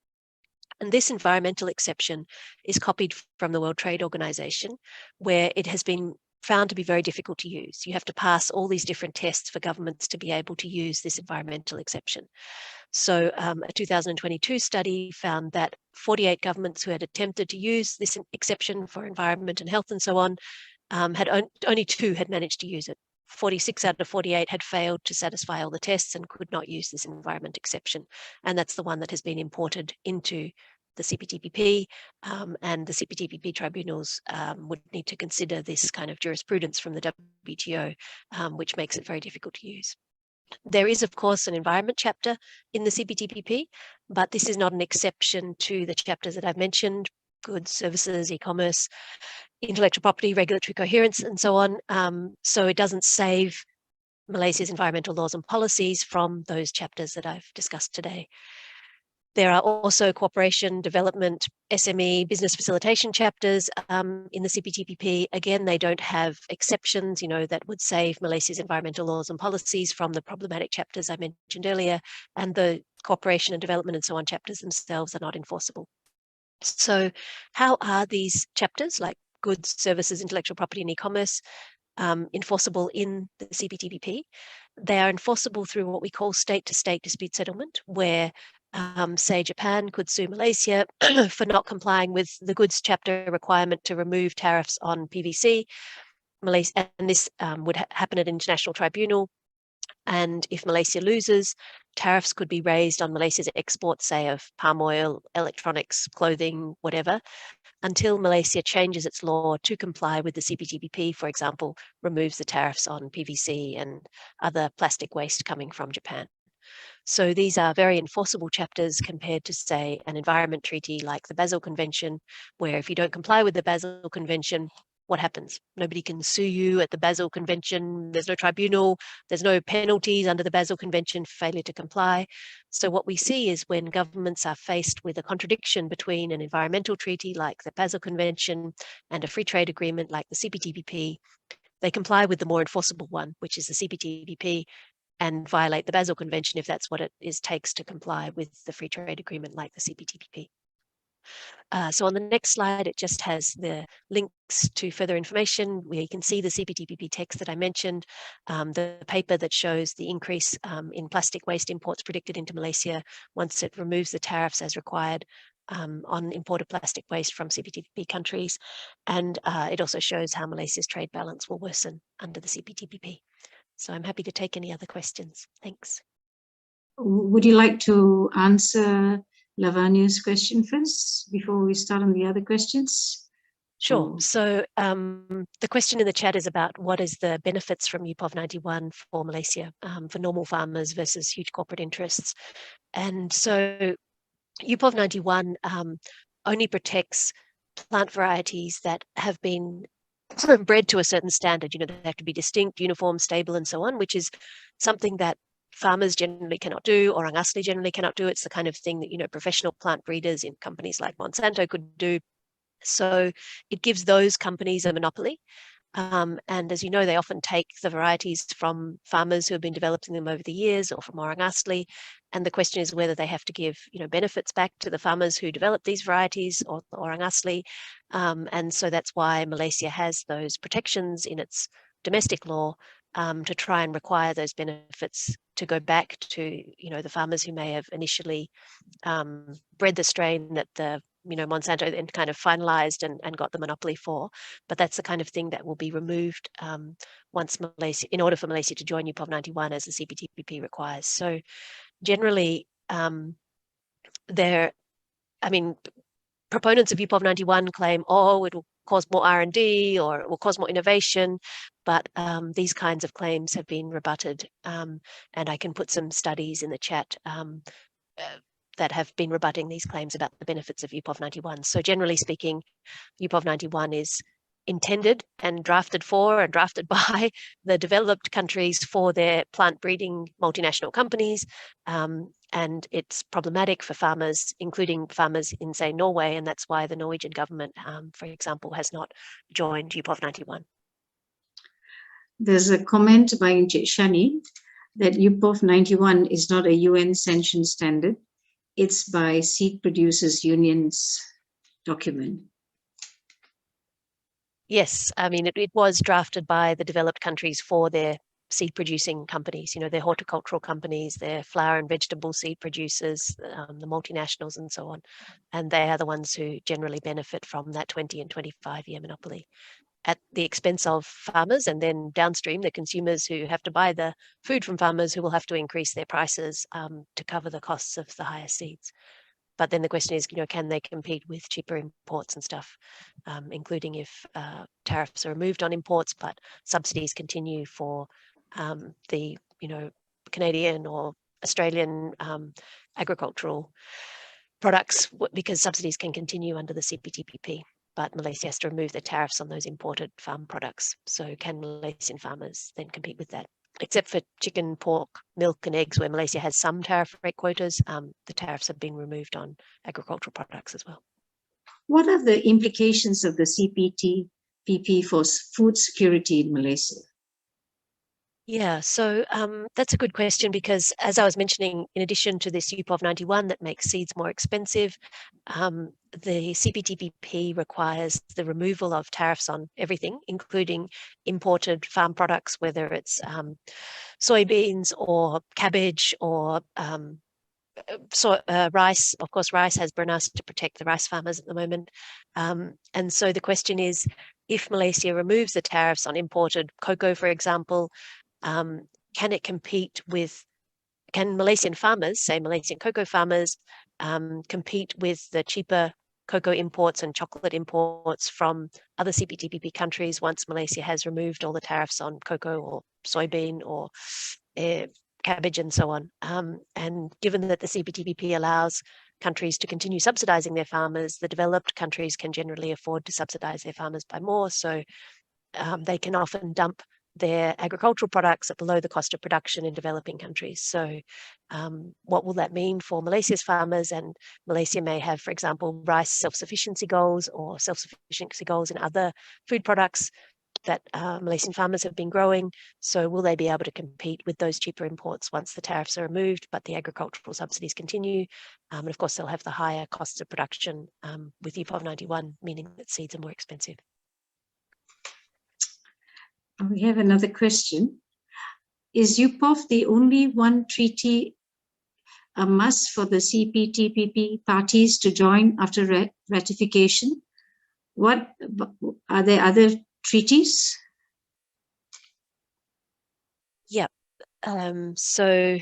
And this environmental exception is copied from the World Trade Organization, where it has been found to be very difficult to use. You have to pass all these different tests for governments to be able to use this environmental exception. So a 2022 study found that 48 governments who had attempted to use this exception for environment and health and so on, only 2 had managed to use it. 46 out of 48 had failed to satisfy all the tests and could not use this environment exception. And that's the one that has been imported into the CPTPP, and the CPTPP tribunals would need to consider this kind of jurisprudence from the WTO, which makes it very difficult to use. There is, of course, an environment chapter in the CPTPP, but this is not an exception to the chapters that I've mentioned: goods, services, e-commerce, intellectual property, regulatory coherence, and so on. So it doesn't save Malaysia's environmental laws and policies from those chapters that I've discussed today. There are also cooperation, development, SME, business facilitation chapters in the CPTPP. Again, they don't have exceptions, that would save Malaysia's environmental laws and policies from the problematic chapters I mentioned earlier, and the cooperation and development and so on chapters themselves are not enforceable. So how are these chapters, like goods, services, intellectual property, and e-commerce, enforceable in the CPTPP? They are enforceable through what we call state-to-state dispute settlement, where say Japan could sue Malaysia for not complying with the goods chapter requirement to remove tariffs on PVC. And this would happen at an international tribunal. And if Malaysia loses, tariffs could be raised on Malaysia's exports, say, of palm oil, electronics, clothing, whatever, until Malaysia changes its law to comply with the CPTPP, for example, removes the tariffs on PVC and other plastic waste coming from Japan. So these are very enforceable chapters compared to, say, an environment treaty like the Basel Convention, where if you don't comply with the Basel Convention, what happens? Nobody can sue you at the Basel Convention. There's no tribunal. There's no penalties under the Basel Convention for failure to comply. So what we see is when governments are faced with a contradiction between an environmental treaty like the Basel Convention and a free trade agreement like the CPTPP, they comply with the more enforceable one, which is the CPTPP, and violate the Basel Convention if that's what it takes to comply with the free trade agreement like the CPTPP. So on the next slide, it just has the links to further information where you can see the CPTPP text that I mentioned, the paper that shows the increase in plastic waste imports predicted into Malaysia once it removes the tariffs as required on imported plastic waste from CPTPP countries. And it also shows how Malaysia's trade balance will worsen under the CPTPP. So I'm happy to take any other questions. Thanks. Would you like to answer Lavania's question first before we start on the other questions? Sure. So the question in the chat is about what is the benefits from UPOV 91 for Malaysia, for normal farmers versus huge corporate interests. And so UPOV 91 only protects plant varieties that have been bred to a certain standard. They have to be distinct, uniform, stable, and so on, which is something that farmers generally cannot do, or orang asli generally cannot do. It's the kind of thing that, professional plant breeders in companies like Monsanto could do. So it gives those companies a monopoly. And as you know, they often take the varieties from farmers who have been developing them over the years, or from orang asli. And the question is whether they have to give, benefits back to the farmers who develop these varieties, or the orang asli. And so that's why Malaysia has those protections in its domestic law, to try and require those benefits to go back to, the farmers who may have initially bred the strain that the Monsanto then kind of finalized and got the monopoly for. But that's the kind of thing that will be removed once Malaysia, in order for Malaysia to join UPOV 91 as the CPTPP requires. So generally, proponents of UPOV 91 claim, it will cause more R&D, or it will cause more innovation, but these kinds of claims have been rebutted, and I can put some studies in the chat that have been rebutting these claims about the benefits of UPOV 91. So generally speaking, UPOV 91 is intended and drafted for and drafted by the developed countries for their plant breeding multinational companies. And it's problematic for farmers, including farmers in, say, Norway, and that's why the Norwegian government, for example, has not joined UPOV 91. There's a comment by Encik Shani that UPOV 91 is not a UN sanctioned standard. It's by Seed Producers Union's document. Yes, it was drafted by the developed countries for their seed producing companies, their horticultural companies, their flower and vegetable seed producers, the multinationals and so on. And they are the ones who generally benefit from that 20 and 25-year monopoly at the expense of farmers, and then downstream, the consumers who have to buy the food from farmers, who will have to increase their prices to cover the costs of the higher seeds. But then the question is, can they compete with cheaper imports and stuff, including if tariffs are removed on imports, but subsidies continue for the, Canadian or Australian agricultural products, because subsidies can continue under the CPTPP. But Malaysia has to remove the tariffs on those imported farm products. So can Malaysian farmers then compete with that? Except for chicken, pork, milk, and eggs, where Malaysia has some tariff rate quotas, the tariffs have been removed on agricultural products as well. What are the implications of the CPTPP for food security in Malaysia? Yeah, so that's a good question, because as I was mentioning, in addition to this UPOV 91 that makes seeds more expensive, the CPTPP requires the removal of tariffs on everything, including imported farm products, whether it's soybeans or cabbage or rice. Of course, rice has BERNAS to protect the rice farmers at the moment. And so the question is, if Malaysia removes the tariffs on imported cocoa, for example, can Malaysian farmers, say Malaysian cocoa farmers, compete with the cheaper cocoa imports and chocolate imports from other CPTPP countries once Malaysia has removed all the tariffs on cocoa or soybean or cabbage and so on? And given that the CPTPP allows countries to continue subsidizing their farmers, the developed countries can generally afford to subsidize their farmers by more. So they can often dump their agricultural products at below the cost of production in developing countries. So what will that mean for Malaysia's farmers? And Malaysia may have, for example, rice self-sufficiency goals or self-sufficiency goals in other food products that Malaysian farmers have been growing. So will they be able to compete with those cheaper imports once the tariffs are removed, but the agricultural subsidies continue? And of course, they'll have the higher costs of production with UPOV 91, meaning that seeds are more expensive. We have another question. Is UPOV the only one treaty a must for the CPTPP parties to join after ratification? What are there other treaties? Yeah. So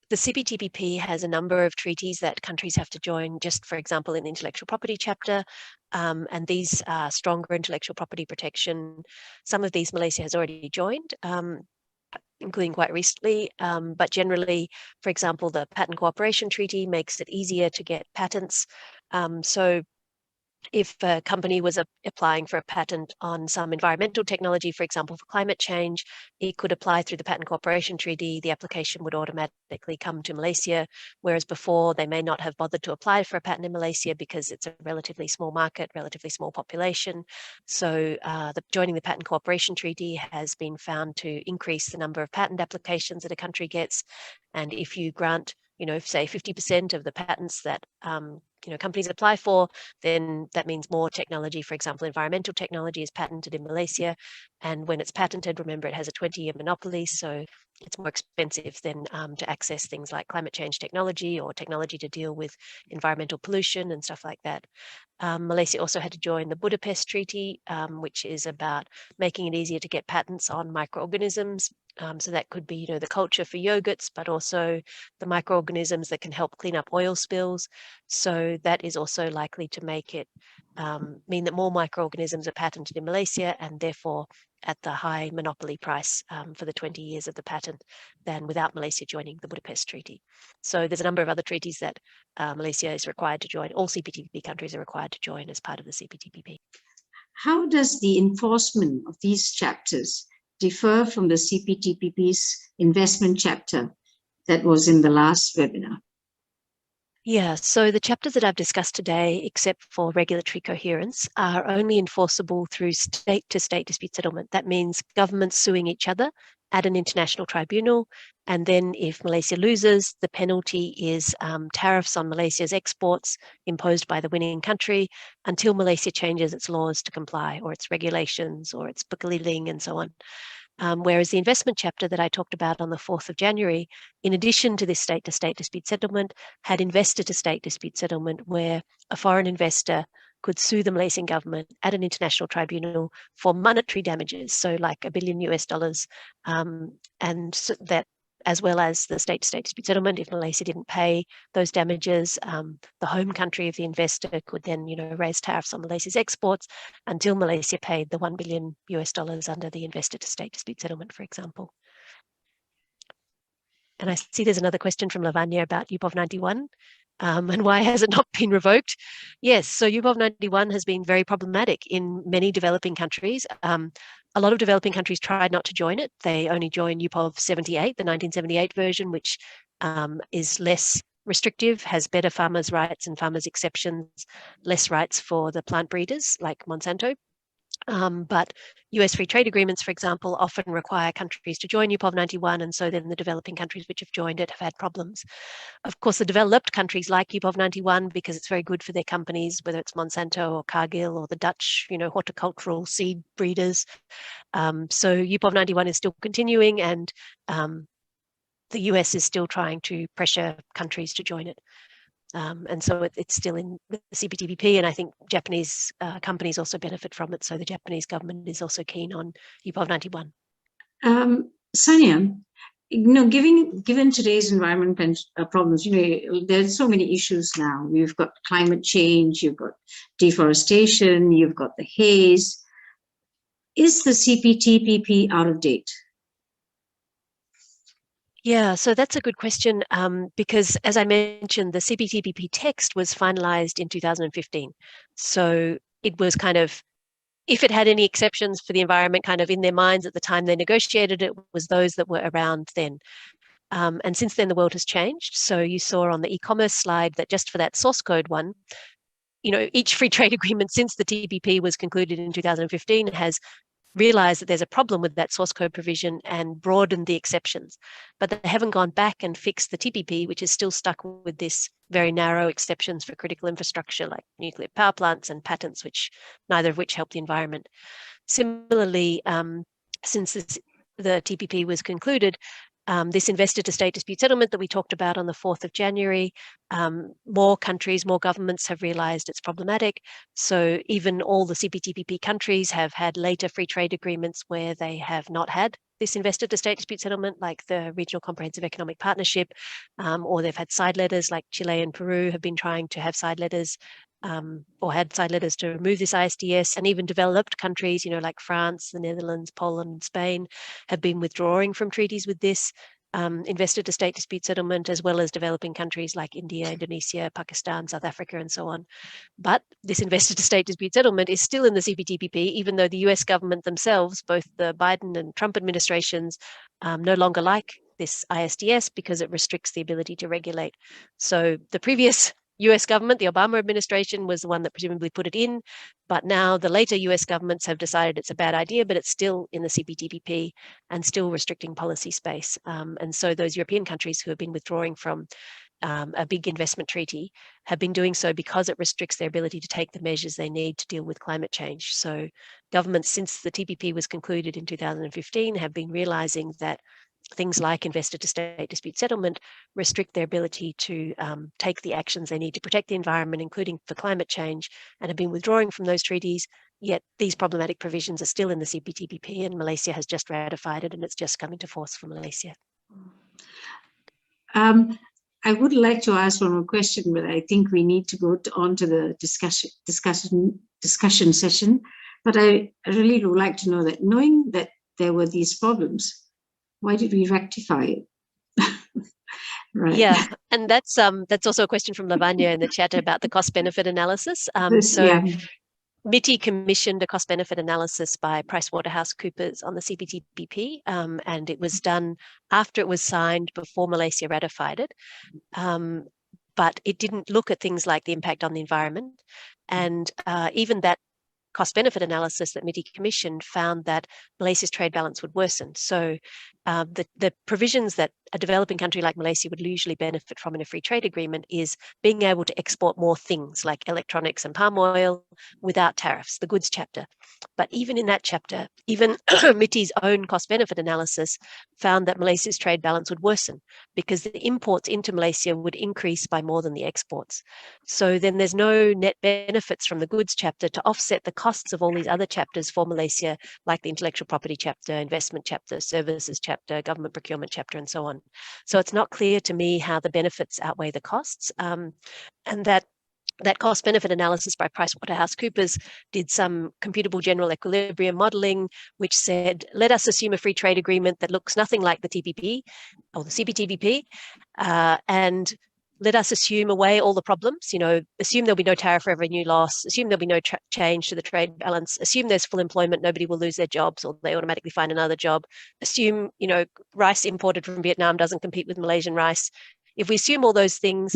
the CPTPP has a number of treaties that countries have to join, just for example, in the intellectual property chapter, and these are stronger intellectual property protection. Some of these Malaysia has already joined, including quite recently, but generally, for example, the Patent Cooperation Treaty makes it easier to get patents. So if a company was applying for a patent on some environmental technology, for example, for climate change, it could apply through the Patent Cooperation Treaty. The application would automatically come to Malaysia, whereas before they may not have bothered to apply for a patent in Malaysia because it's a relatively small market, relatively small population. So joining the Patent Cooperation Treaty has been found to increase the number of patent applications that a country gets. And if you grant, say 50% of the patents that companies apply for, then that means more technology. For example, environmental technology is patented in Malaysia. And when it's patented, remember, it has a 20-year monopoly. So it's more expensive than to access things like climate change technology or technology to deal with environmental pollution and stuff like that. Malaysia also had to join the Budapest Treaty, which is about making it easier to get patents on microorganisms. So that could be, the culture for yogurts, but also the microorganisms that can help clean up oil spills. So that is also likely to make it mean that more microorganisms are patented in Malaysia, and therefore at the high monopoly price for the 20 years of the patent than without Malaysia joining the Budapest Treaty. So there's a number of other treaties that Malaysia is required to join. All CPTPP countries are required to join as part of the CPTPP. How does the enforcement of these chapters differ from the CPTPP's investment chapter that was in the last webinar? Yeah, so the chapters that I've discussed today, except for regulatory coherence, are only enforceable through state-to-state dispute settlement. That means governments suing each other at an international tribunal. And then if Malaysia loses, the penalty is tariffs on Malaysia's exports imposed by the winning country until Malaysia changes its laws to comply, or its regulations, or its Bekaliling, and so on. Whereas the investment chapter that I talked about on the 4th of January, in addition to this state-to-state dispute settlement, had investor-to-state dispute settlement, where a foreign investor could sue the Malaysian government at an international tribunal for monetary damages, so like $1 billion US, and so that, as well as the state-to-state dispute settlement, if Malaysia didn't pay those damages, the home country of the investor could then, raise tariffs on Malaysia's exports until Malaysia paid the $1 billion US under the investor-to-state dispute settlement, for example. And I see there's another question from Lavanya about UPOV 91. And why has it not been revoked? Yes, so UPOV 91 has been very problematic in many developing countries. A lot of developing countries tried not to join it. They only joined UPOV 78, the 1978 version, which is less restrictive, has better farmers' rights and farmers' exceptions, less rights for the plant breeders like Monsanto. But US free trade agreements, for example, often require countries to join UPOV 91, and so then the developing countries which have joined it have had problems. Of course, the developed countries like UPOV 91 because it's very good for their companies, whether it's Monsanto or Cargill or the Dutch, horticultural seed breeders. So UPOV 91 is still continuing, and the US is still trying to pressure countries to join it. And so it's still in the CPTPP, and I think Japanese companies also benefit from it. So the Japanese government is also keen on UPOV 91. Sanya, given today's environment problems, there's so many issues now. You've got climate change, you've got deforestation, you've got the haze. Is the CPTPP out of date? Yeah, so that's a good question because, as I mentioned, the CPTPP text was finalized in 2015. So it was kind of, if it had any exceptions for the environment kind of in their minds at the time they negotiated it, was those that were around then. And since then, the world has changed. So you saw on the e-commerce slide that just for that source code one, each free trade agreement since the TPP was concluded in 2015 has realized that there's a problem with that source code provision and broadened the exceptions. But they haven't gone back and fixed the TPP, which is still stuck with this very narrow exceptions for critical infrastructure like nuclear power plants and patents, neither of which help the environment. Similarly, since the TPP was concluded, this investor-to-state dispute settlement that we talked about on the 4th of January, more countries, more governments have realized it's problematic. So even all the CPTPP countries have had later free trade agreements where they have not had this investor-to-state dispute settlement, like the Regional Comprehensive Economic Partnership, or they've had side letters, like Chile and Peru have been trying to have side letters or had side letters to remove this ISDS, and even developed countries, like France, the Netherlands, Poland, Spain, have been withdrawing from treaties with this. investor-to-state dispute settlement, as well as developing countries like India, Indonesia, Pakistan, South Africa, and so on. But this investor-to-state dispute settlement is still in the CPTPP, even though the US government themselves, both the Biden and Trump administrations, no longer like this ISDS because it restricts the ability to regulate. So the previous US government, the Obama administration, was the one that presumably put it in, but now the later US governments have decided it's a bad idea, but it's still in the CPTPP and still restricting policy space. And so those European countries who have been withdrawing from a big investment treaty have been doing so because it restricts their ability to take the measures they need to deal with climate change. So governments, since the TPP was concluded in 2015, have been realizing that things like investor-to-state dispute settlement restrict their ability to take the actions they need to protect the environment, including for climate change, and have been withdrawing from those treaties. Yet these problematic provisions are still in the CPTPP, and Malaysia has just ratified it, and it's just come into force for Malaysia. I would like to ask one more question, but I think we need to go on to the discussion session. But I really would like to know that, knowing that there were these problems, why did we rectify it? Right. Yeah, and that's also a question from Lavanya in the chat about the cost-benefit analysis. MITI commissioned a cost-benefit analysis by PricewaterhouseCoopers on the CPTPP, and it was done after it was signed, before Malaysia ratified it. But it didn't look at things like the impact on the environment. And even that cost-benefit analysis that MITI commissioned found that Malaysia's trade balance would worsen. So the provisions that a developing country like Malaysia would usually benefit from in a free trade agreement is being able to export more things like electronics and palm oil without tariffs, the goods chapter. But even in that chapter, even MITI's own cost-benefit analysis found that Malaysia's trade balance would worsen because the imports into Malaysia would increase by more than the exports. So then there's no net benefits from the goods chapter to offset the costs of all these other chapters for Malaysia, like the intellectual property chapter, investment chapter, services chapter, government procurement chapter, and so on. So it's not clear to me how the benefits outweigh the costs, and that cost-benefit analysis by PricewaterhouseCoopers did some computable general equilibrium modeling, which said, let us assume a free trade agreement that looks nothing like the TPP or the CPTPP, and let us assume away all the problems, assume there'll be no tariff revenue loss, assume there'll be no change to the trade balance, assume there's full employment, nobody will lose their jobs or they automatically find another job, assume, rice imported from Vietnam doesn't compete with Malaysian rice. If we assume all those things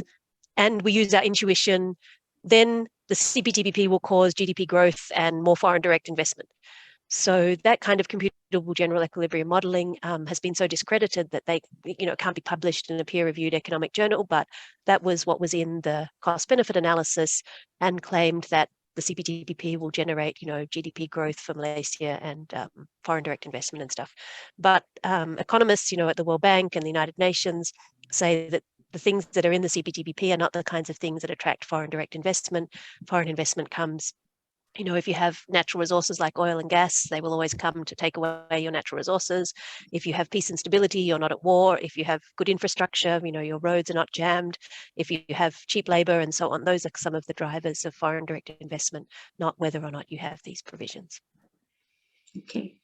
and we use our intuition, then the CPTPP will cause GDP growth and more foreign direct investment. So that kind of computable general equilibrium modeling has been so discredited that they, can't be published in a peer-reviewed economic journal, but that was what was in the cost-benefit analysis and claimed that the CPTPP will generate, GDP growth for Malaysia and foreign direct investment and stuff. But economists, at the World Bank and the United Nations say that the things that are in the CPTPP are not the kinds of things that attract foreign direct investment. Foreign investment comes, if you have natural resources like oil and gas, they will always come to take away your natural resources. If you have peace and stability, you're not at war. If you have good infrastructure, your roads are not jammed. If you have cheap labor and so on, those are some of the drivers of foreign direct investment, not whether or not you have these provisions. Okay.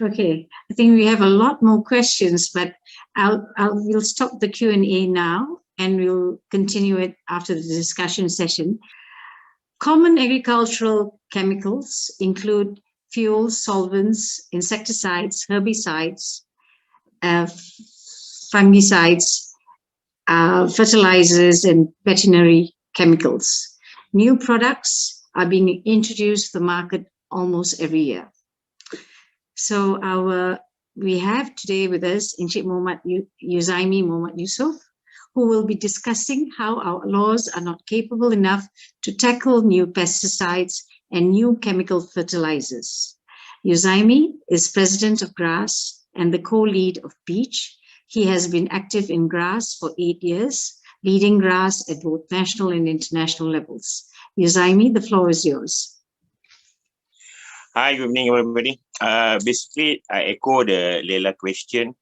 I think we have a lot more questions, but we'll stop the Q&A now and we'll continue it after the discussion session. Common agricultural chemicals include fuels, solvents, insecticides, herbicides, fungicides, fertilizers, and veterinary chemicals. New products are being introduced to the market almost every year. So we have today with us Encik Yuzaimi Muhammad Yusof, who will be discussing how our laws are not capable enough to tackle new pesticides and new chemical fertilizers. Yuzaimi is president of GRASS and the co-lead of BE.A.CC.H. He has been active in GRASS for 8 years, leading GRASS at both national and international levels. Yuzaimi, the floor is yours. Hi, good evening, everybody. Basically, I echo the Leila question.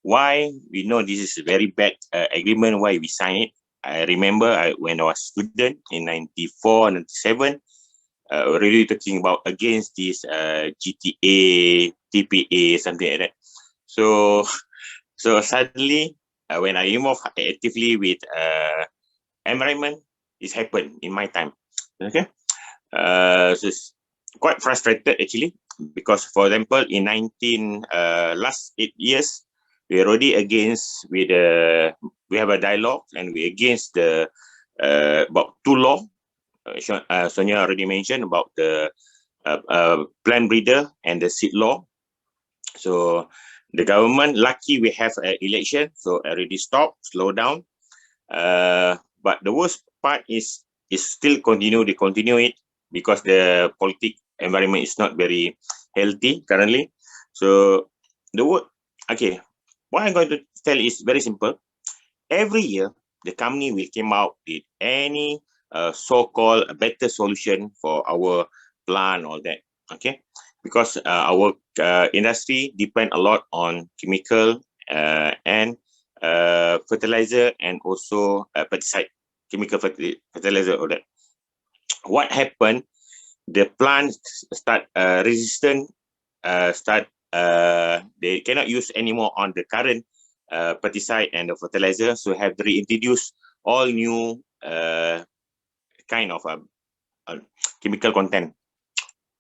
Why we know this is a very bad agreement, why we sign it. I remember when I was a student in 94, 97, really talking about against this GTA, TPA, something like that. So So suddenly, when I involve actively with environment, it's happened in my time. Okay, so it's quite frustrated actually, because for example, in last 8 years, we already against with we have a dialogue and we against the about 2 law. Sonia already mentioned about the plant breeder and the seed law. So the government, lucky we have an election, so already stopped, slow down. But the worst part is still continue. They continue it because the political environment is not very healthy currently. So the word, okay, what I'm going to tell is very simple. Every year, the company will come out with any so-called better solution for our plant, all that. Okay, because our industry depend a lot on chemical and fertilizer and also pesticide, chemical fertilizer, all that. What happened? The plants start resistant, they cannot use anymore on the current pesticide and the fertilizer, so have to reintroduce all new kind of chemical content.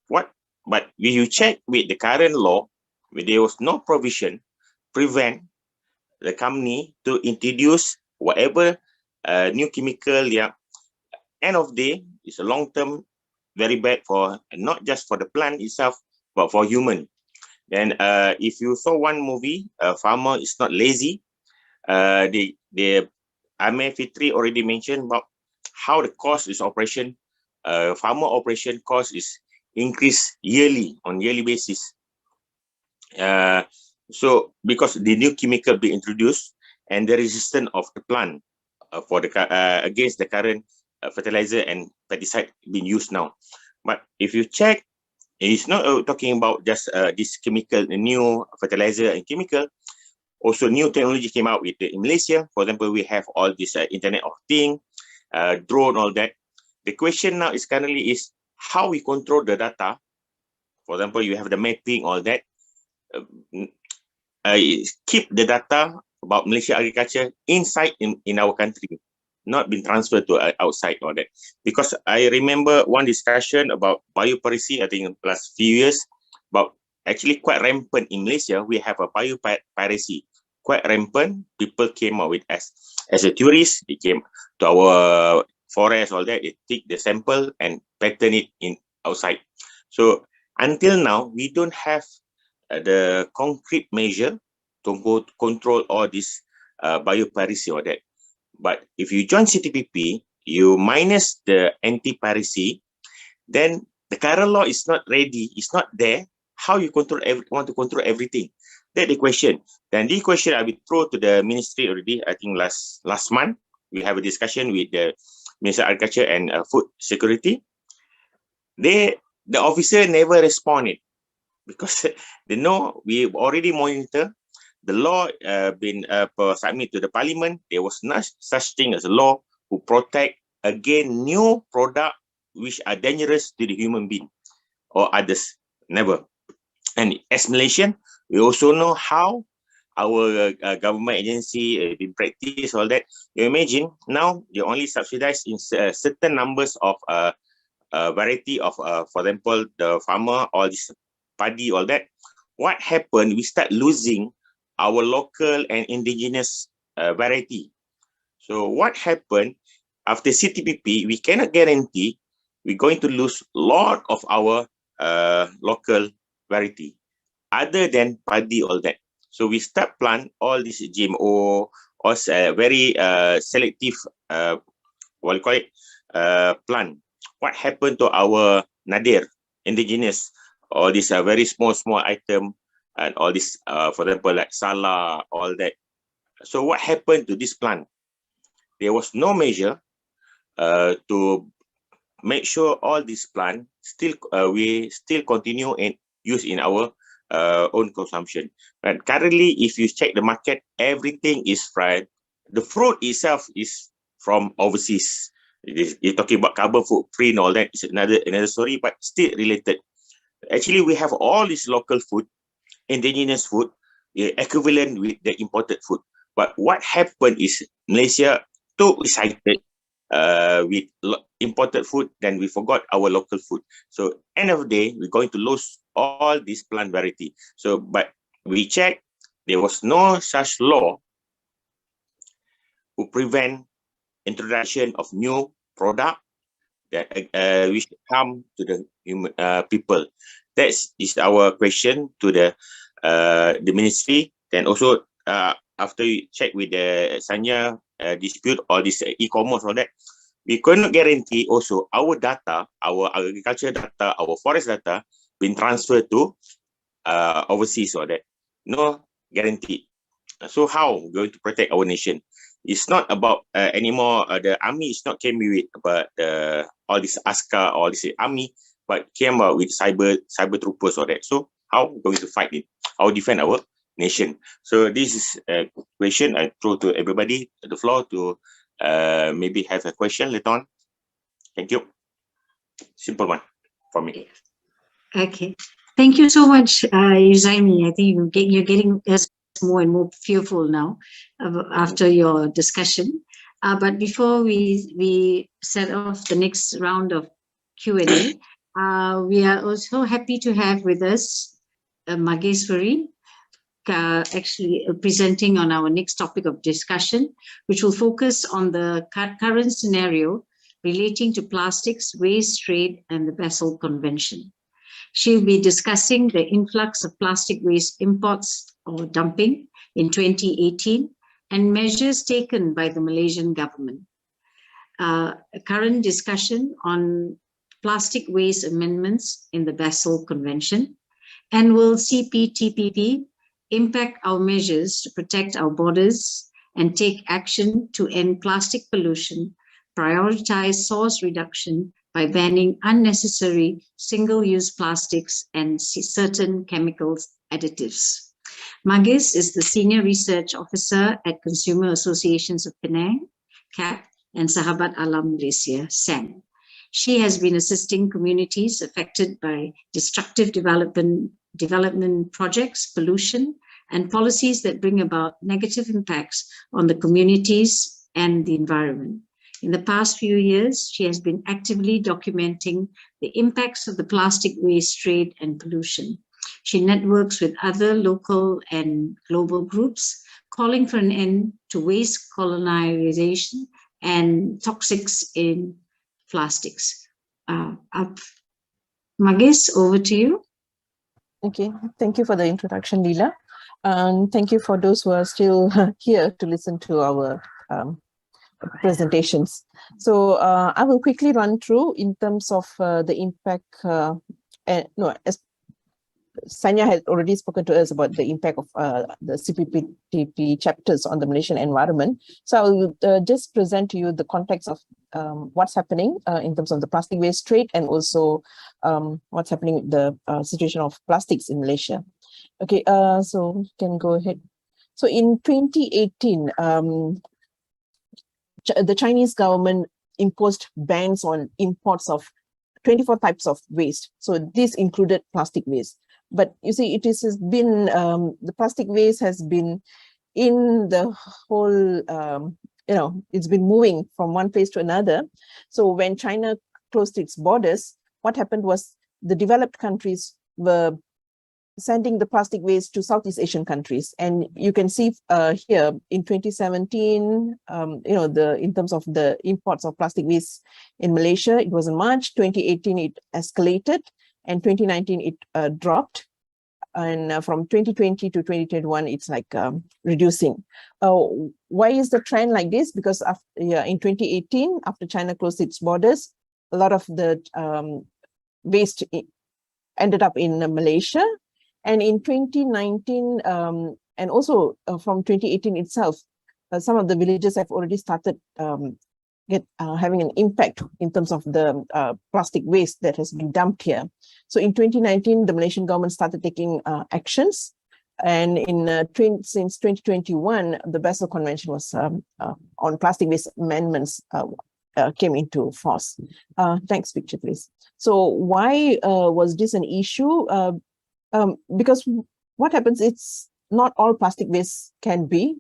But when you check with the current law, there was no provision prevent the company to introduce whatever new chemical. Yeah, end of day is a long term very bad for not just for the plant itself but for human. Then if you saw one movie, farmer is not lazy. The Amir Fitri already mentioned about how the cost is operation. Farmer operation cost is increased on yearly basis. So because the new chemical be introduced and the resistance of the plant for the against the current fertilizer and pesticide being used now. But if you check, it's not talking about just this chemical, new fertilizer and chemical. Also, new technology came out with in Malaysia. For example, we have all this Internet of Things, drone, all that. The question now is currently is how we control the data. For example, you have the mapping, all that. Keep the data about Malaysia agriculture inside in our country, not been transferred to outside or that. Because I remember one discussion about biopiracy, I think in the last few years, about actually quite rampant in Malaysia. We have a biopiracy, quite rampant. People came out with as a tourist, they came to our forest, all that, they take the sample and pattern it in outside. So until now, we don't have the concrete measure to control all this biopiracy or that. But if you join CPTPP, you minus the anti-piracy, then the current law is not ready, it's not there. How you want to control everything? That's the question. Then the question I will throw to the ministry already. I think last month we have a discussion with the Minister of Agriculture and Food Security. The officer never responded because they know we already monitor. The law been submitted to the parliament. There was not such thing as a law who protect against new product which are dangerous to the human being or others. Never. And as Malaysian, we also know how our government agency been practice all that. You imagine now they only subsidize in certain numbers of variety of, for example, the farmer, all this paddy, all that. What happened? We start losing our local and indigenous variety. So what happened after CTPP? We cannot guarantee we're going to lose a lot of our local variety, other than paddy, all that. So we start plant all this GMO or very selective, what you call it, plant. What happened to our nadir, indigenous, all these very small item, and all this, for example, like Salah, all that. So what happened to this plant? There was no measure to make sure all this plant still we still continue and use in our own consumption. But currently, if you check the market, everything is fried. The fruit itself is from overseas. You're talking about carbon footprint, all that is another story, but still related. Actually, we have all this local food, indigenous food, equivalent with the imported food. But what happened is Malaysia too excited with imported food, then we forgot our local food. So end of the day, we're going to lose all this plant variety. So, but we checked, there was no such law who prevent introduction of new product that which harm to the human people. That is our question to the ministry. Then also after we check with the Sanya dispute or this e-commerce or that, we cannot guarantee also our data, our agriculture data, our forest data been transferred to overseas or that. No guarantee. So how we're going to protect our nation? It's not about anymore. The army is not came with about all this ASCA, all this army, but came about with cyber troopers or that. So how we're going to fight it? How defend our nation? So this is a question I throw to everybody at the floor to maybe have a question later on. Thank you. Simple one for me. Okay. Thank you so much, Yuzaimi. I think you're getting us more and more fearful now after your discussion. But before we set off the next round of Q&A, we are also happy to have with us Mageshwari, actually presenting on our next topic of discussion, which will focus on the current scenario relating to plastics, waste trade, and the Basel Convention. She'll be discussing the influx of plastic waste imports or dumping in 2018 and measures taken by the Malaysian government. A current discussion on plastic waste amendments in the Basel Convention, and will CPTPP impact our measures to protect our borders and take action to end plastic pollution, prioritize source reduction by banning unnecessary single-use plastics and certain chemicals additives. Magis is the Senior Research Officer at Consumer Associations of Penang, CAP, and Sahabat Alam Malaysia, SAM. She has been assisting communities affected by destructive development projects, pollution, and policies that bring about negative impacts on the communities and the environment. In the past few years, she has been actively documenting the impacts of the plastic waste trade and pollution. She networks with other local and global groups, calling for an end to waste colonization and toxics in plastics. Magis, over to you. Okay, thank you for the introduction, Leela. And thank you for those who are still here to listen to our presentations. So I will quickly run through in terms of the impact. As Sanya had already spoken to us about the impact of the CPTPP chapters on the Malaysian environment. So I will just present to you the context of what's happening in terms of the plastic waste trade, and also what's happening with the situation of plastics in Malaysia. Okay, so we can go ahead. So in 2018, the Chinese government imposed bans on imports of 24 types of waste. So this included plastic waste. But you see, it has been, the plastic waste has been in the whole, it's been moving from one place to another. So when China closed its borders, what happened was the developed countries were sending the plastic waste to Southeast Asian countries. And you can see here in 2017, in terms of the imports of plastic waste in Malaysia, it was in March. 2018, it escalated, and 2019, it dropped. And from 2020 to 2021, it's like reducing. Why is the trend like this? Because in 2018, after China closed its borders, a lot of the waste ended up in Malaysia. And in 2019, and also from 2018 itself, some of the villages have already started having an impact in terms of the plastic waste that has been dumped here. So in 2019, the Malaysian government started taking actions. And since 2021, the Basel Convention was on plastic waste amendments came into force. Next picture, please. So why was this an issue? Because what happens, it's not all plastic waste can be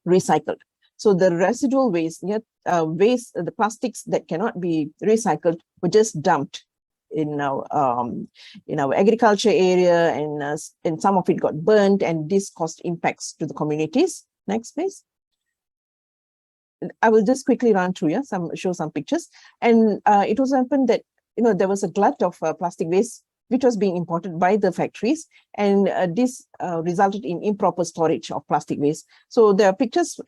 recycled. So the residual waste, the plastics that cannot be recycled were just dumped in our agriculture area, and some of it got burnt, and this caused impacts to the communities. Next, please. I will just quickly run through show some pictures. And it was happened that there was a glut of plastic waste which was being imported by the factories, and this resulted in improper storage of plastic waste. So there are pictures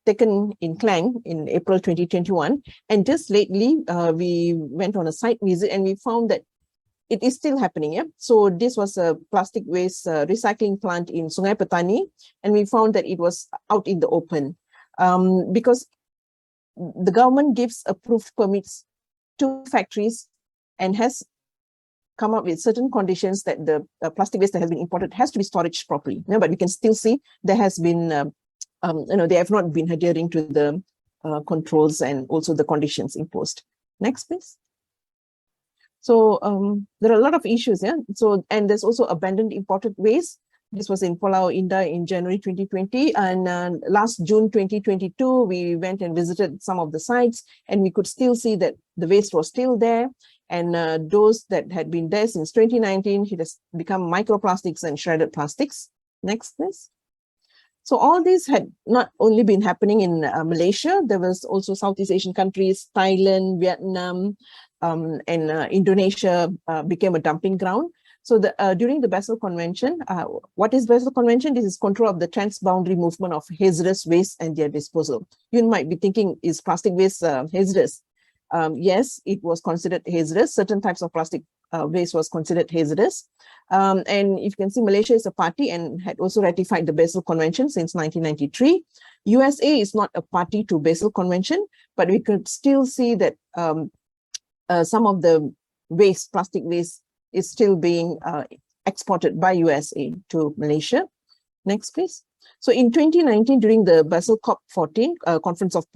taken in Klang in April 2021, and just lately we went on a site visit and we found that it is still happening. Yeah. So this was a plastic waste recycling plant in Sungai Petani, and we found that it was out in the open. Because the government gives approved permits to factories and has come up with certain conditions that the plastic waste that has been imported has to be stored properly. Yeah, but we can still see there has been, they have not been adhering to the controls and also the conditions imposed. Next, please. So there are a lot of issues. Yeah. So, and there's also abandoned imported waste. This was in Pulau Indah in January 2020, and last June 2022, we went and visited some of the sites, and we could still see that the waste was still there, and those that had been there since 2019, it has become microplastics and shredded plastics. Next, please. So all these had not only been happening in Malaysia, there was also Southeast Asian countries, Thailand, Vietnam, and Indonesia became a dumping ground. So during the Basel Convention, what is Basel Convention? This is control of the transboundary movement of hazardous waste and their disposal. You might be thinking, is plastic waste hazardous? Yes, it was considered hazardous. Certain types of plastic waste was considered hazardous. And if you can see, Malaysia is a party and had also ratified the Basel Convention since 1993. USA is not a party to Basel Convention, but we could still see that some of the waste, plastic waste, is still being exported by USA to Malaysia. Next, please. So in 2019, during the Basel COP14 Conference of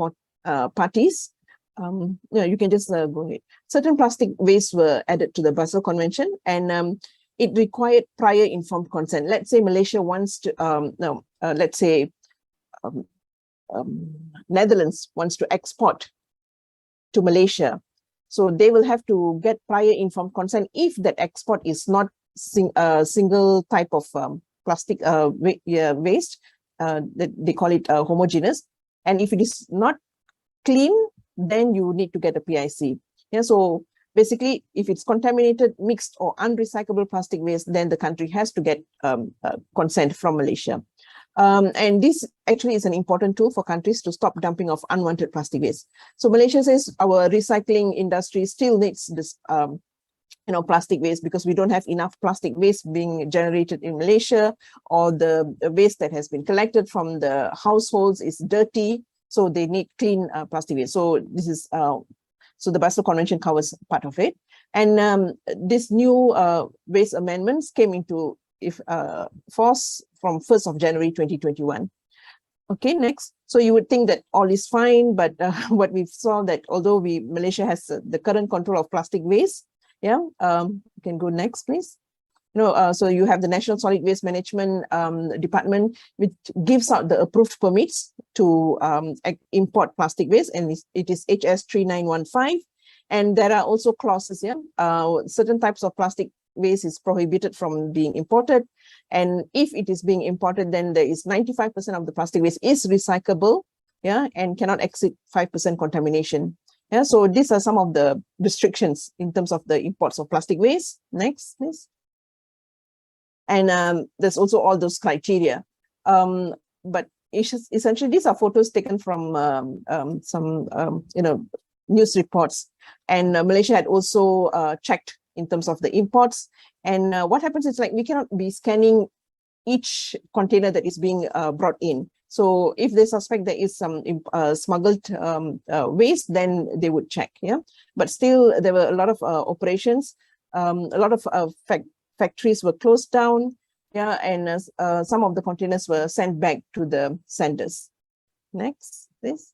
Parties, you can just go ahead. Certain plastic waste were added to the Basel Convention, and it required prior informed consent. Let's say Malaysia wants to, let's say Netherlands wants to export to Malaysia. So they will have to get prior informed consent if that export is not single type of plastic waste, that they call it homogeneous. And if it is not clean, then you need to get a PIC. Yeah, so basically, if it's contaminated, mixed or unrecyclable plastic waste, then the country has to get consent from Malaysia. And this actually is an important tool for countries to stop dumping of unwanted plastic waste. So Malaysia says our recycling industry still needs this, plastic waste, because we don't have enough plastic waste being generated in Malaysia, or the waste that has been collected from the households is dirty. So they need clean plastic waste. So this is, so the Basel Convention covers part of it. And this new waste amendments came into force from 1st of January 2021. Okay, next. So you would think that all is fine, but what we saw that although Malaysia has the current control of plastic waste, yeah, you can go next, please. So you have the National Solid Waste Management Department, which gives out the approved permits to import plastic waste, and it is HS 3915. And there are also clauses, yeah, certain types of plastic waste is prohibited from being imported, and if it is being imported, then there is 95% of the plastic waste is recyclable, yeah, and cannot exceed 5% contamination. Yeah, so these are some of the restrictions in terms of the imports of plastic waste. Next, please. And there's also all those criteria, but essentially these are photos taken from some news reports, and Malaysia had also checked in terms of the imports. And what happens is, like, we cannot be scanning each container that is being brought in. So if they suspect there is some smuggled waste, then they would check. Yeah, but still there were a lot of operations, a lot of factories were closed down. Yeah, and some of the containers were sent back to the senders. Next, please.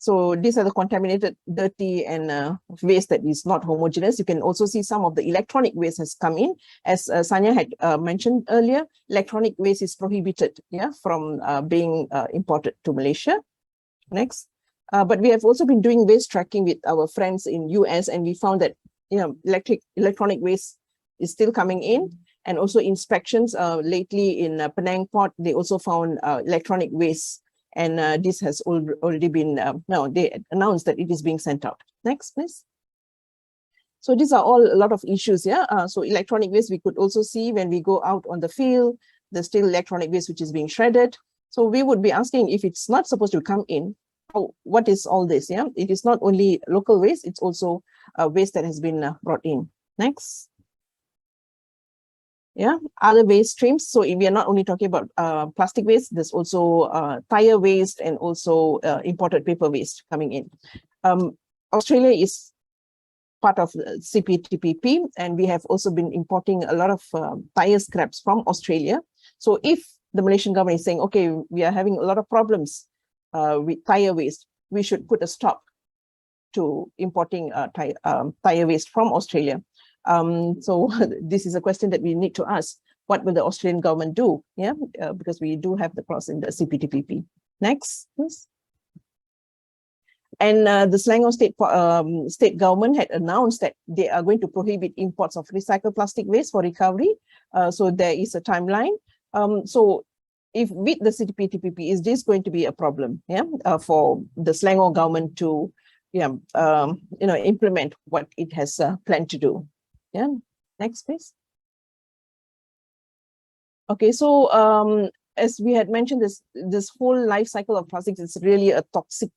So these are the contaminated, dirty, and waste that is not homogeneous. You can also see some of the electronic waste has come in. As Sanya had mentioned earlier, electronic waste is prohibited, yeah, from being imported to Malaysia. Next. But we have also been doing waste tracking with our friends in US, and we found that, you know, electronic waste is still coming in, and also inspections lately in Penang Port, they also found electronic waste, and this has already been, no, they announced that it is being sent out. Next, please. So these are all a lot of issues, yeah. So electronic waste, we could also see when we go out on the field, there's still electronic waste which is being shredded. So we would be asking, if it's not supposed to come in, what is all this? Yeah, it is not only local waste, it's also waste that has been brought in. Next. Yeah, other waste streams. So we are not only talking about plastic waste, there's also tire waste and also imported paper waste coming in. Australia is part of the CPTPP, and we have also been importing a lot of tire scraps from Australia. So if the Malaysian government is saying, okay, we are having a lot of problems with tire waste, we should put a stop to importing tire waste from Australia. So this is a question that we need to ask. What will the Australian government do? Yeah, because we do have the clause in the CPTPP. Next, please. And the Selangor state government had announced that they are going to prohibit imports of recycled plastic waste for recovery. So there is a timeline. So if with the CPTPP, is this going to be a problem? Yeah, for the Selangor government to, yeah, you know, implement what it has planned to do. Yeah. Next, please. Okay, so as we had mentioned, this whole life cycle of plastics is really a toxic,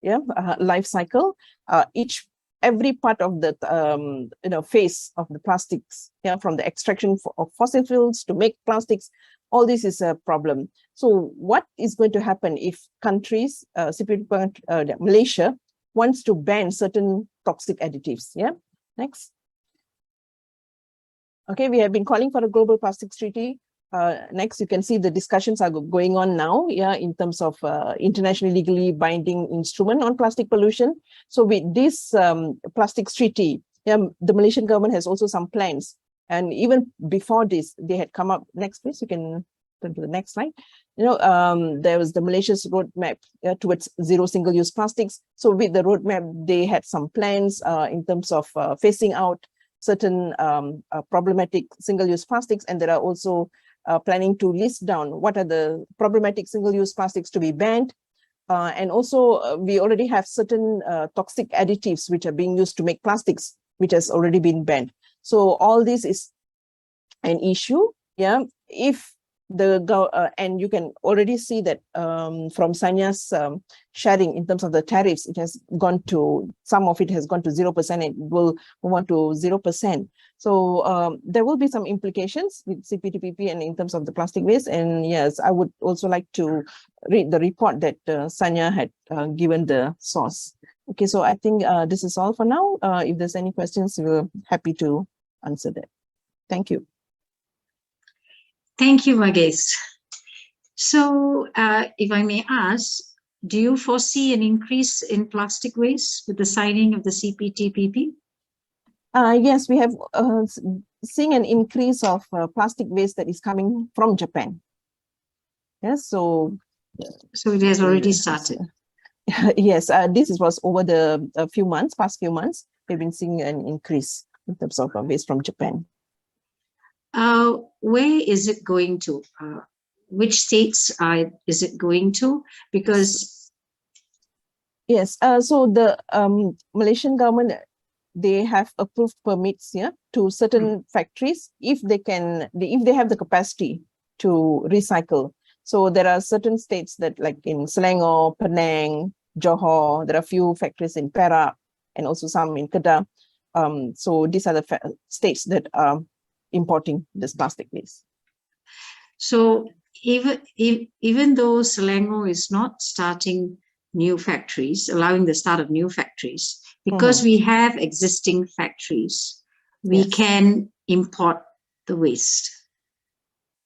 yeah, life cycle. Every part of the you know, phase of the plastics, yeah, from the extraction of fossil fuels to make plastics, all this is a problem. So what is going to happen if countries, Malaysia wants to ban certain toxic additives? Yeah. Next. Okay, we have been calling for a global plastics treaty. Next, you can see the discussions are going on now, yeah, in terms of internationally legally binding instrument on plastic pollution. So with this plastics treaty, yeah, the Malaysian government has also some plans. And even before this, they had come up. Next, please, you can turn to the next slide. You know, there was the Malaysia's roadmap towards zero single-use plastics. So with the roadmap, they had some plans in terms of phasing out certain problematic single-use plastics, and there are also planning to list down what are the problematic single-use plastics to be banned. And also, we already have certain toxic additives which are being used to make plastics, which has already been banned. So all this is an issue, yeah. If the and you can already see that from Sanya's sharing in terms of the tariffs, it has gone to, some of it has gone to 0%, and it will move on to 0%. So there will be some implications with CPTPP and in terms of the plastic waste. And yes, I would also like to read the report that Sanya had given the source. Okay, so I think this is all for now. If there's any questions, we're happy to answer that. Thank you. Thank you, Mages. So if I may ask, do you foresee an increase in plastic waste with the signing of the CPTPP? Yes, we have seen an increase of plastic waste that is coming from Japan. Yes, so it has already started. Yes, this was over the past few months, we've been seeing an increase in terms of waste from Japan. Where is it going to? Which states is it going to? Because yes, so the Malaysian government, they have approved permits, yeah, to certain factories if they have the capacity to recycle. So there are certain states that, like in Selangor, Penang, Johor, there are a few factories in Perak and also some in Kedah. So these are the states that are importing this plastic waste. So even though Selangor is not starting new factories, allowing the start of new factories, because we have existing factories, we can import the waste.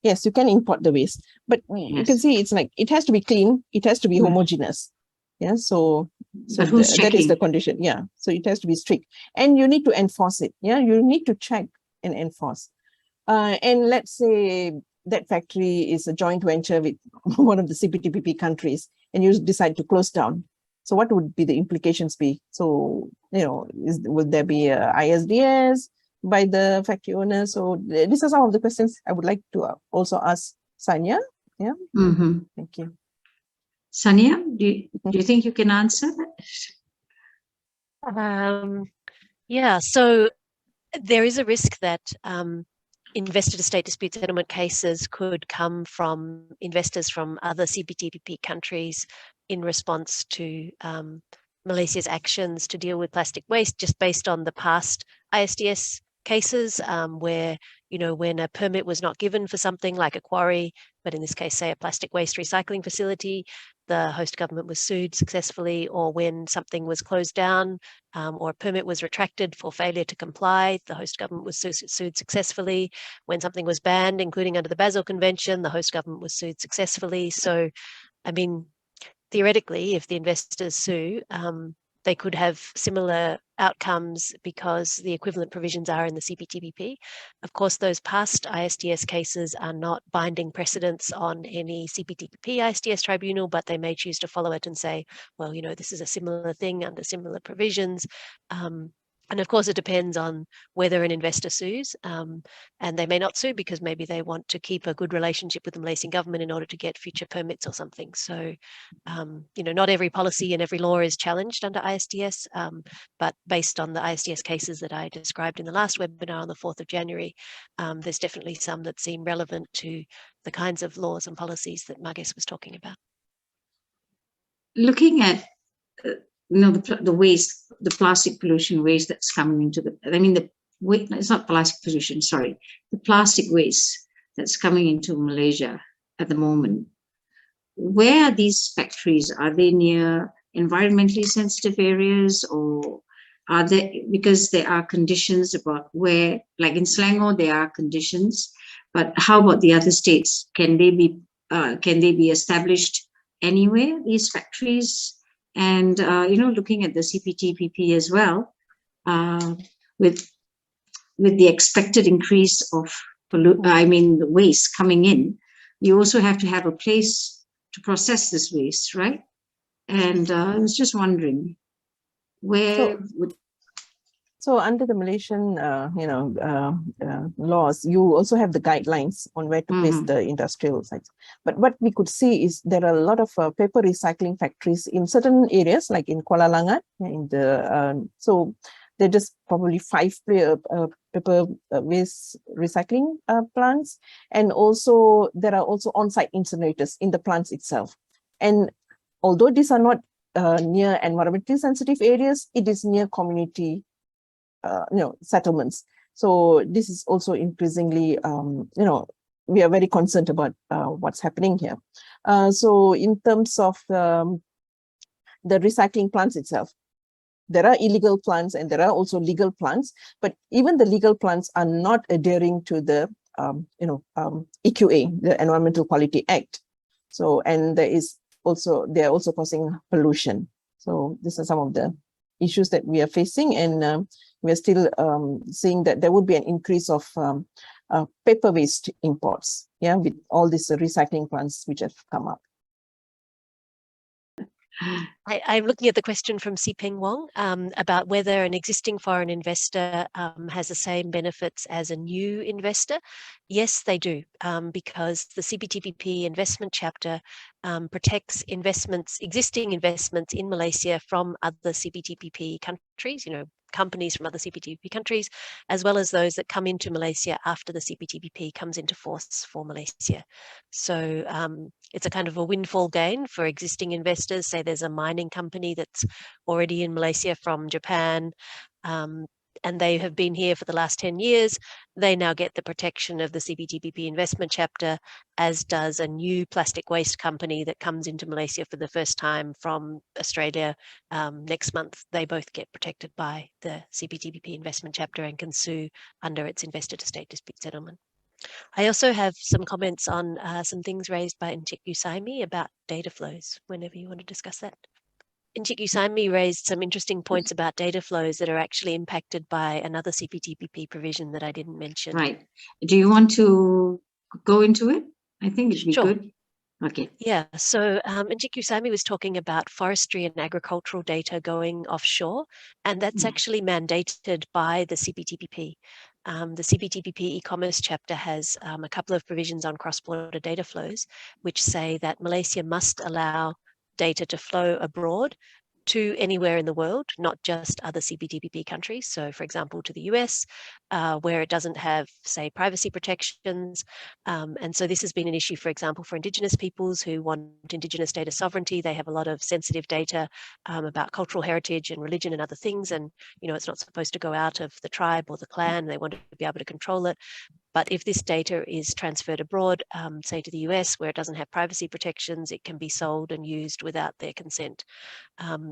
Yes, you can import the waste, but you can see it's like, it has to be clean, it has to be homogeneous. Yeah, so But who's that is the checking? condition. Yeah, so it has to be strict, and you need to enforce it. Yeah, you need to check and enforce. And let's say that factory is a joint venture with one of the CPTPP countries, and you decide to close down. So what would be the implications be? So, you know, would there be a ISDS by the factory owner? So these are some of the questions I would like to also ask Sanya. Yeah, thank you. Sanya, do you think you can answer that? Yeah, so there is a risk that investor-to-state dispute settlement cases could come from investors from other CPTPP countries in response to Malaysia's actions to deal with plastic waste, just based on the past ISDS cases where, you know, when a permit was not given for something like a quarry, but in this case, say a plastic waste recycling facility, the host government was sued successfully, or when something was closed down or a permit was retracted for failure to comply, the host government was sued successfully. When something was banned, including under the Basel Convention, the host government was sued successfully. So, I mean, theoretically, if the investors sue, they could have similar outcomes because the equivalent provisions are in the CPTPP. Of course, those past ISDS cases are not binding precedents on any CPTPP ISDS tribunal, but they may choose to follow it and say, well, you know, this is a similar thing under similar provisions. And of course, it depends on whether an investor sues, and they may not sue because maybe they want to keep a good relationship with the Malaysian government in order to get future permits or something. So, you know, not every policy and every law is challenged under ISDS, but based on the ISDS cases that I described in the last webinar on the 4th of January, there's definitely some that seem relevant to the kinds of laws and policies that Marges was talking about. Looking at you know, the waste, the plastic pollution waste that's coming into the, I mean, it's not plastic pollution, sorry, the plastic waste that's coming into Malaysia at the moment. Where are these factories? Are they near environmentally sensitive areas, or are they, because there are conditions about where, like in Selangor, there are conditions, but how about the other states? Can they be established anywhere, these factories? And, you know, looking at the CPTPP as well, with the expected increase of the waste coming in, you also have to have a place to process this waste, right? And I was just wondering, where would... So under the Malaysian, laws, you also have the guidelines on where to place the industrial sites. But what we could see is there are a lot of paper recycling factories in certain areas, like in Kuala Langat. So there are just probably 5 paper waste recycling plants, and also there are also on-site incinerators in the plants itself. And although these are not near environmentally sensitive areas, it is near community settlements. So this is also increasingly, we are very concerned about what's happening here. So in terms of the recycling plants itself, there are illegal plants and there are also legal plants, but even the legal plants are not adhering to the, EQA, the Environmental Quality Act. So, and they are also causing pollution. So these are some of the issues that we are facing, and we are still seeing that there would be an increase of paper waste imports, with all these recycling plants which have come up. I'm looking at the question from Sipeng Wong about whether an existing foreign investor has the same benefits as a new investor. Yes, they do, because the CPTPP investment chapter protects existing investments in Malaysia from other CPTPP countries, companies from other CPTPP countries, as well as those that come into Malaysia after the CPTPP comes into force for Malaysia. So it's a kind of a windfall gain for existing investors. Say there's a mining company that's already in Malaysia from Japan, and they have been here for the last 10 years, they now get the protection of the CPTPP investment chapter, as does a new plastic waste company that comes into Malaysia for the first time from Australia next month. They both get protected by the CPTPP investment chapter and can sue under its investor-to-state dispute settlement. I also have some comments on some things raised by Encik Usaimi about data flows, whenever you want to discuss that. Nchik raised some interesting points about data flows that are actually impacted by another CPTPP provision that I didn't mention. Right. Do you want to go into it? I think it'd be Sure. good. Okay. Yeah, so Nchik was talking about forestry and agricultural data going offshore, and that's actually mandated by the CPTPP. The CPTPP e-commerce chapter has a couple of provisions on cross-border data flows, which say that Malaysia must allow data to flow abroad to anywhere in the world, not just other CPTPP countries. So, for example, to the US, where it doesn't have, say, privacy protections. And so this has been an issue, for example, for Indigenous peoples who want Indigenous data sovereignty. They have a lot of sensitive data about cultural heritage and religion and other things. And, it's not supposed to go out of the tribe or the clan. They want to be able to control it. But if this data is transferred abroad, say to the US, where it doesn't have privacy protections, it can be sold and used without their consent.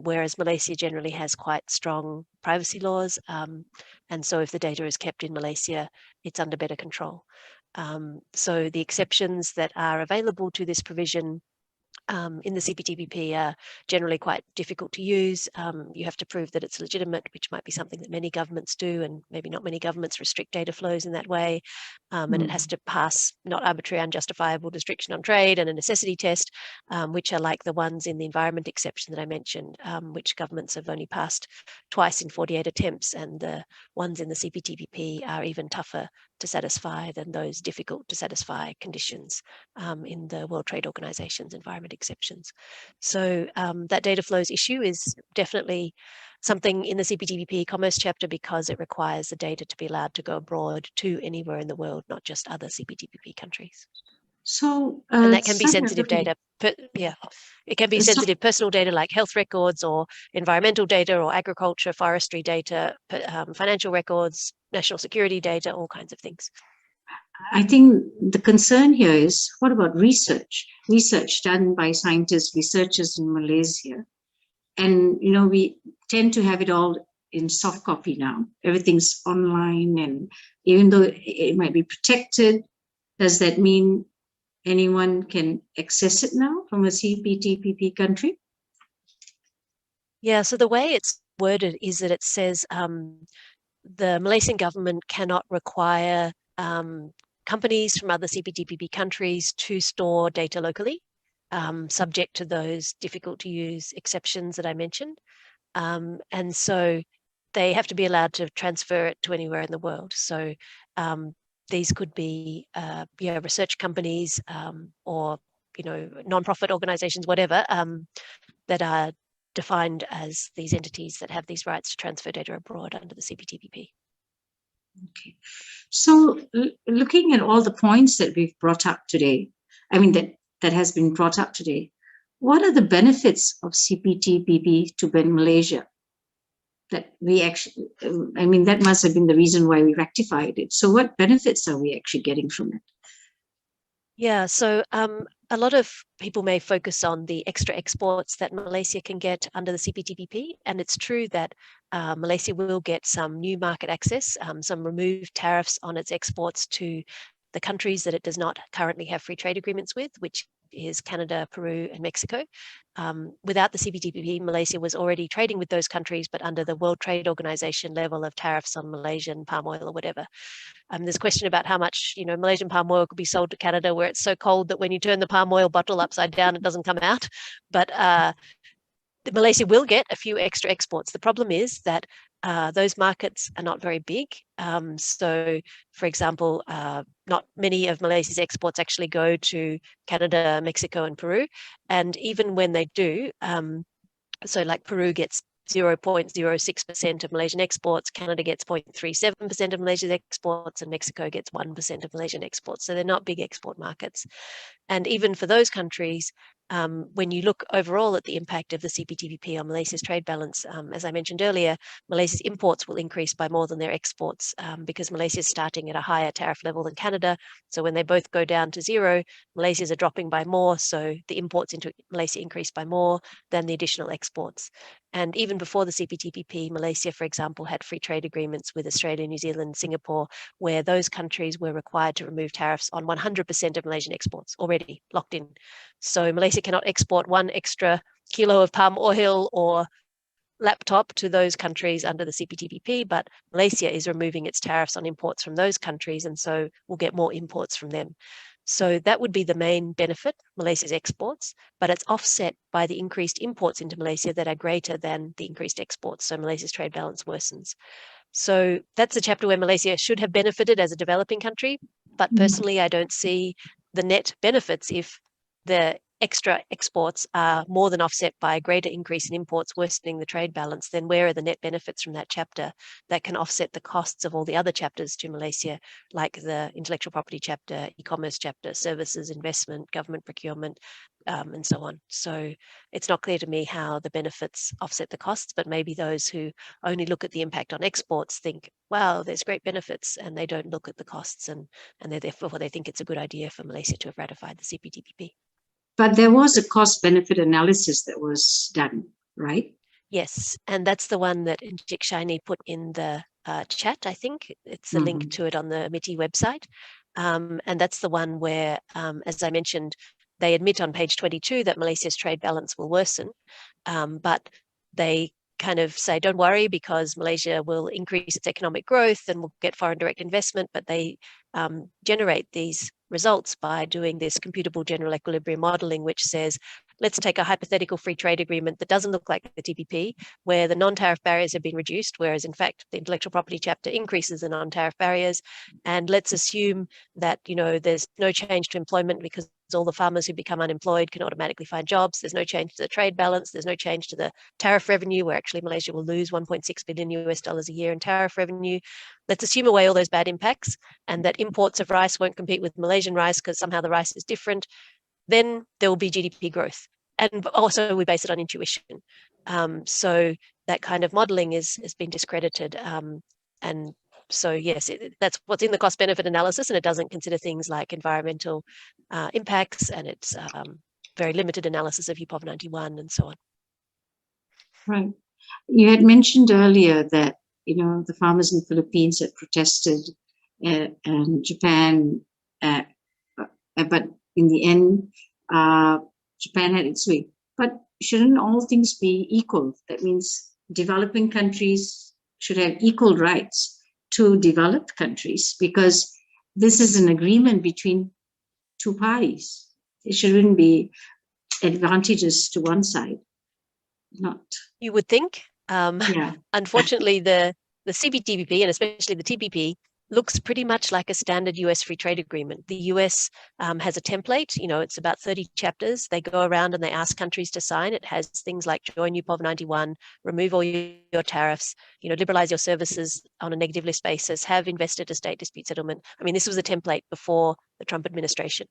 Whereas Malaysia generally has quite strong privacy laws. And so if the data is kept in Malaysia, it's under better control. So the exceptions that are available to this provision in the CPTPP are generally quite difficult to use. You have to prove that it's legitimate, which might be something that many governments do, and maybe not many governments restrict data flows in that way. And it has to pass not arbitrary, unjustifiable restriction on trade and a necessity test, which are like the ones in the environment exception that I mentioned, which governments have only passed twice in 48 attempts, and the ones in the CPTPP are even tougher to satisfy than those difficult to satisfy conditions in the World Trade Organization's environment exceptions. So that data flows issue is definitely something in the CPTPP commerce chapter because it requires the data to be allowed to go abroad to anywhere in the world, not just other CPTPP countries. So, and that can be sensitive data. It can be sensitive personal data like health records or environmental data or agriculture, forestry data, financial records, national security data, all kinds of things. I think the concern here is, what about research? Research done by scientists, researchers in Malaysia. And, we tend to have it all in soft copy now. Everything's online, and even though it might be protected, does that mean anyone can access it now from a CPTPP country? Yeah, so the way it's worded is that it says the Malaysian government cannot require companies from other CPTPP countries to store data locally, subject to those difficult to use exceptions that I mentioned. And so they have to be allowed to transfer it to anywhere in the world. So these could be research companies or non-profit organizations, whatever, that are defined as these entities that have these rights to transfer data abroad under the CPTPP. Okay. So looking at all the points that we've brought up today, that has been brought up today, what are the benefits of CPTPP to Malaysia? That we actually, that must have been the reason why we rectified it. So what benefits are we actually getting from it? Yeah, so a lot of people may focus on the extra exports that Malaysia can get under the CPTPP, and it's true that Malaysia will get some new market access, some removed tariffs on its exports to the countries that it does not currently have free trade agreements with, which is Canada, Peru, and Mexico. Without the CPTPP, Malaysia was already trading with those countries, but under the World Trade Organization level of tariffs on Malaysian palm oil or whatever. There's a question about how much, Malaysian palm oil could be sold to Canada, where it's so cold that when you turn the palm oil bottle upside down, it doesn't come out. But Malaysia will get a few extra exports. The problem is that those markets are not very big. So, for example, not many of Malaysia's exports actually go to Canada, Mexico, and Peru. And even when they do, so like Peru gets 0.06% of Malaysian exports, Canada gets 0.37% of Malaysia's exports, and Mexico gets 1% of Malaysian exports. So they're not big export markets. And even for those countries, when you look overall at the impact of the CPTPP on Malaysia's trade balance, as I mentioned earlier, Malaysia's imports will increase by more than their exports because Malaysia is starting at a higher tariff level than Canada. So when they both go down to zero, Malaysia's are dropping by more. So the imports into Malaysia increase by more than the additional exports. And even before the CPTPP, Malaysia, for example, had free trade agreements with Australia, New Zealand, Singapore, where those countries were required to remove tariffs on 100% of Malaysian exports, already locked in. So Malaysia cannot export 1 extra kilo of palm oil or laptop to those countries under the CPTPP, but Malaysia is removing its tariffs on imports from those countries, and so we'll get more imports from them. So that would be the main benefit, Malaysia's exports, but it's offset by the increased imports into Malaysia that are greater than the increased exports. So Malaysia's trade balance worsens. So that's a chapter where Malaysia should have benefited as a developing country, but personally, I don't see the net benefits if the extra exports are more than offset by a greater increase in imports, worsening the trade balance. Then where are the net benefits from that chapter that can offset the costs of all the other chapters to Malaysia, like the intellectual property chapter, e-commerce chapter, services, investment, government procurement, and so on. So it's not clear to me how the benefits offset the costs, but maybe those who only look at the impact on exports think, wow, there's great benefits, and they don't look at the costs, and therefore they think it's a good idea for Malaysia to have ratified the CPTPP. But there was a cost-benefit analysis that was done, right? Yes, and that's the one that Injik Shaini put in the chat, I think. It's a link to it on the MITI website. And that's the one where, as I mentioned, they admit on page 22 that Malaysia's trade balance will worsen, but they kind of say, don't worry, because Malaysia will increase its economic growth and will get foreign direct investment, but they generate these results by doing this computable general equilibrium modeling, which says, let's take a hypothetical free trade agreement that doesn't look like the TPP, where the non-tariff barriers have been reduced, whereas in fact, the intellectual property chapter increases the non-tariff barriers. And let's assume that, you know, there's no change to employment because all the farmers who become unemployed can automatically find jobs. There's no change to the trade balance. There's no change to the tariff revenue, where actually Malaysia will lose $1.6 billion a year in tariff revenue. Let's assume away all those bad impacts and that imports of rice won't compete with Malaysian rice because somehow the rice is different. Then there will be GDP growth. And also we base it on intuition. So that kind of modeling has been discredited. And so, yes, that's what's in the cost-benefit analysis, and it doesn't consider things like environmental impacts, and it's very limited analysis of UPOV 91 and so on. Right. You had mentioned earlier that, you know, the farmers in the Philippines had protested and Japan, but in the end, Japan had its way. But shouldn't all things be equal? That means developing countries should have equal rights to developed countries, because this is an agreement between two parties. It shouldn't be advantageous to one side. Not. You would think. Yeah. Unfortunately, the CPTPP and especially the TPP looks pretty much like a standard US free trade agreement. The US has a template, you know, it's about 30 chapters. They go around and they ask countries to sign. It has things like join UPOV 91, remove all your tariffs, you know, liberalize your services on a negative list basis, have investor to state dispute settlement. I mean, this was a template before the Trump administration.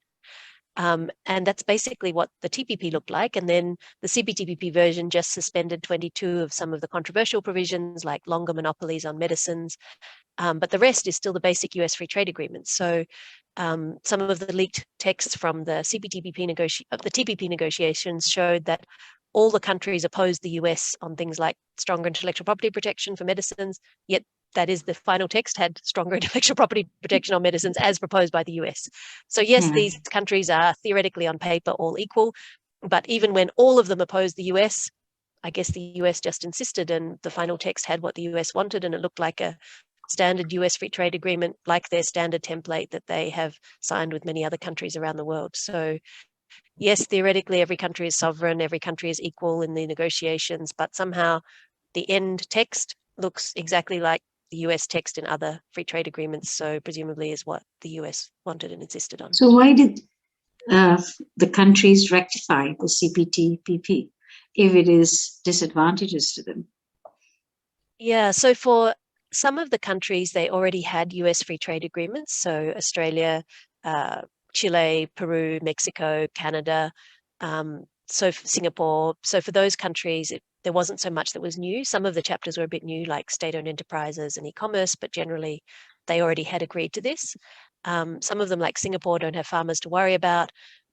And that's basically what the TPP looked like. And then the CPTPP version just suspended 22 of some of the controversial provisions, like longer monopolies on medicines. But the rest is still the basic US free trade agreement. So some of the leaked texts from the TPP negotiations showed that all the countries opposed the US on things like stronger intellectual property protection for medicines, yet that is the final text had stronger intellectual property protection on medicines as proposed by the US. So yes, these countries are theoretically on paper all equal, but even when all of them opposed the US, I guess the US just insisted, and the final text had what the US wanted, and it looked like a standard US free trade agreement, like their standard template that they have signed with many other countries around the world. So yes, theoretically, every country is sovereign, every country is equal in the negotiations, but somehow the end text looks exactly like the US text in other free trade agreements, so presumably is what the US wanted and insisted on. So why did the countries rectify the CPTPP if it is disadvantageous to them? Yeah, so for some of the countries, they already had US free trade agreements, so Australia, Chile, Peru, Mexico, Canada, so for Singapore. So for those countries, there wasn't so much that was new. Some of the chapters were a bit new, like state-owned enterprises and e-commerce, but generally they already had agreed to this. Some of them, like Singapore, don't have farmers to worry about.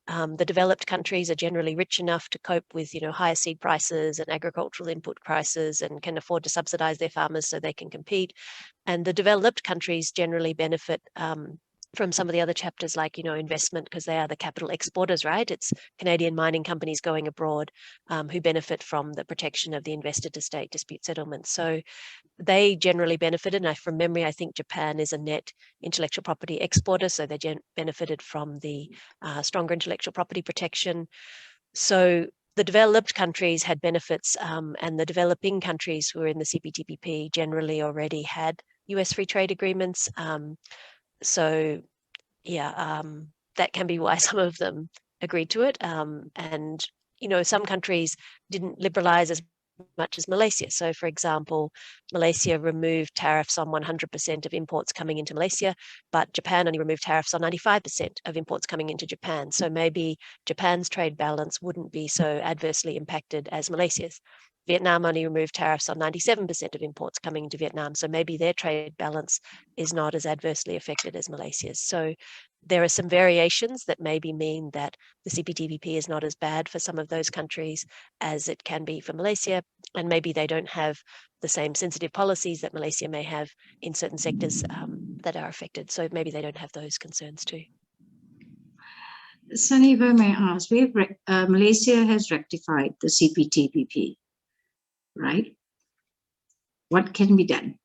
The developed countries are generally rich enough to cope with, higher seed prices and agricultural input prices and can afford to subsidize their farmers so they can compete. And the developed countries generally benefit from some of the other chapters, like, investment, because they are the capital exporters, right? It's Canadian mining companies going abroad who benefit from the protection of the investor to state dispute settlement. So they generally benefited. And from memory, I think Japan is a net intellectual property exporter, so they benefited from the stronger intellectual property protection. So the developed countries had benefits, and the developing countries who were in the CPTPP generally already had US free trade agreements. So yeah, that can be why some of them agreed to it. And, some countries didn't liberalize as much as Malaysia. So, for example, Malaysia removed tariffs on 100% of imports coming into Malaysia, but Japan only removed tariffs on 95% of imports coming into Japan. So maybe Japan's trade balance wouldn't be so adversely impacted as Malaysia's. Vietnam only removed tariffs on 97% of imports coming into Vietnam. So maybe their trade balance is not as adversely affected as Malaysia's. So there are some variations that maybe mean that the CPTPP is not as bad for some of those countries as it can be for Malaysia. And maybe they don't have the same sensitive policies that Malaysia may have in certain sectors that are affected. So maybe they don't have those concerns too. Sunny, if I may ask, Malaysia has rectified the CPTPP, right? What can be done?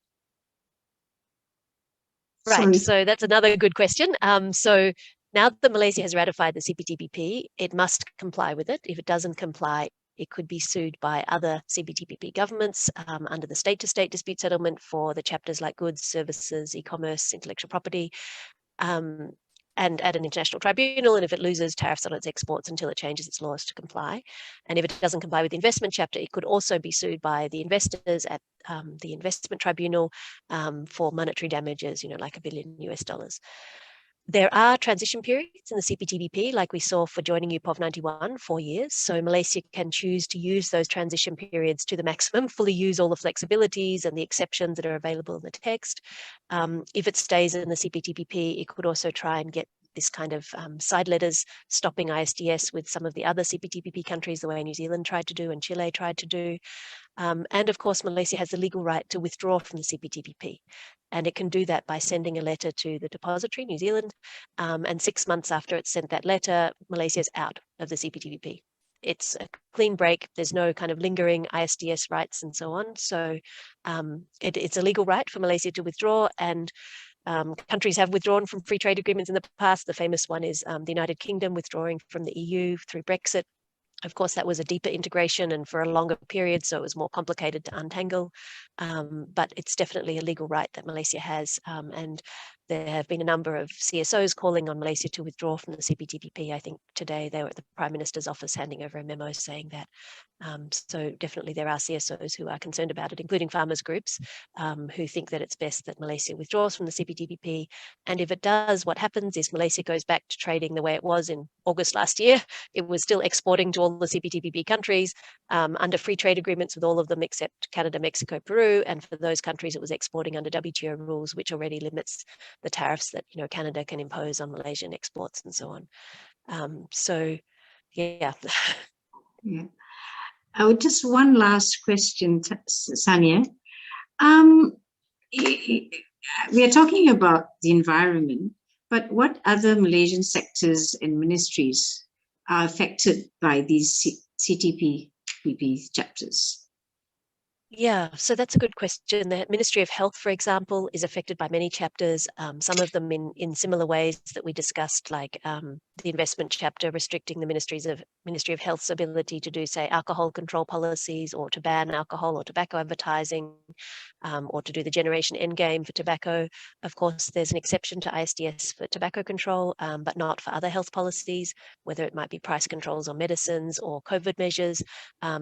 Right, Sorry. so that's another good question. So now that Malaysia has ratified the CPTPP, it must comply with it. If it doesn't comply, it could be sued by other CPTPP governments under the state-to-state dispute settlement for the chapters like goods, services, e-commerce, intellectual property, and at an international tribunal. And if it loses, tariffs on its exports until it changes its laws to comply. And if it doesn't comply with the investment chapter, it could also be sued by the investors at the investment tribunal for monetary damages, like $1 billion US. There are transition periods in the CPTPP, like we saw for joining UPOV 91, 4 years. So Malaysia can choose to use those transition periods to the maximum, fully use all the flexibilities and the exceptions that are available in the text. If it stays in the CPTPP, it could also try and get this kind of side letters stopping ISDS with some of the other CPTPP countries, the way New Zealand tried to do and Chile tried to do. And of course, Malaysia has the legal right to withdraw from the CPTPP. And it can do that by sending a letter to the depository, New Zealand. And 6 months after it's sent that letter, Malaysia is out of the CPTPP. It's a clean break. There's no kind of lingering ISDS rights and so on. So it's a legal right for Malaysia to withdraw. And countries have withdrawn from free trade agreements in the past. The famous one is the United Kingdom withdrawing from the EU through Brexit. Of course, that was a deeper integration and for a longer period, so it was more complicated to untangle. But it's definitely a legal right that Malaysia has. And there have been a number of CSOs calling on Malaysia to withdraw from the CPTPP. I think today they were at the Prime Minister's office handing over a memo saying that. So definitely there are CSOs who are concerned about it, including farmers groups who think that it's best that Malaysia withdraws from the CPTPP. And if it does, what happens is Malaysia goes back to trading the way it was in August last year. It was still exporting to all the CPTPP countries under free trade agreements with all of them except Canada, Mexico, Peru. And for those countries, it was exporting under WTO rules, which already limits the tariffs that Canada can impose on Malaysian exports and so on. So, yeah. Yeah. Just one last question, Sanya. We are talking about the environment, but what other Malaysian sectors and ministries are affected by these CPTPP chapters? Yeah, so that's a good question. The Ministry of Health, for example, is affected by many chapters, some of them in similar ways that we discussed, like the investment chapter restricting the Ministry of Health's ability to do, say, alcohol control policies or to ban alcohol or tobacco advertising, or to do the generation endgame for tobacco. Of course, there's an exception to ISDS for tobacco control, but not for other health policies, whether it might be price controls on medicines or COVID measures.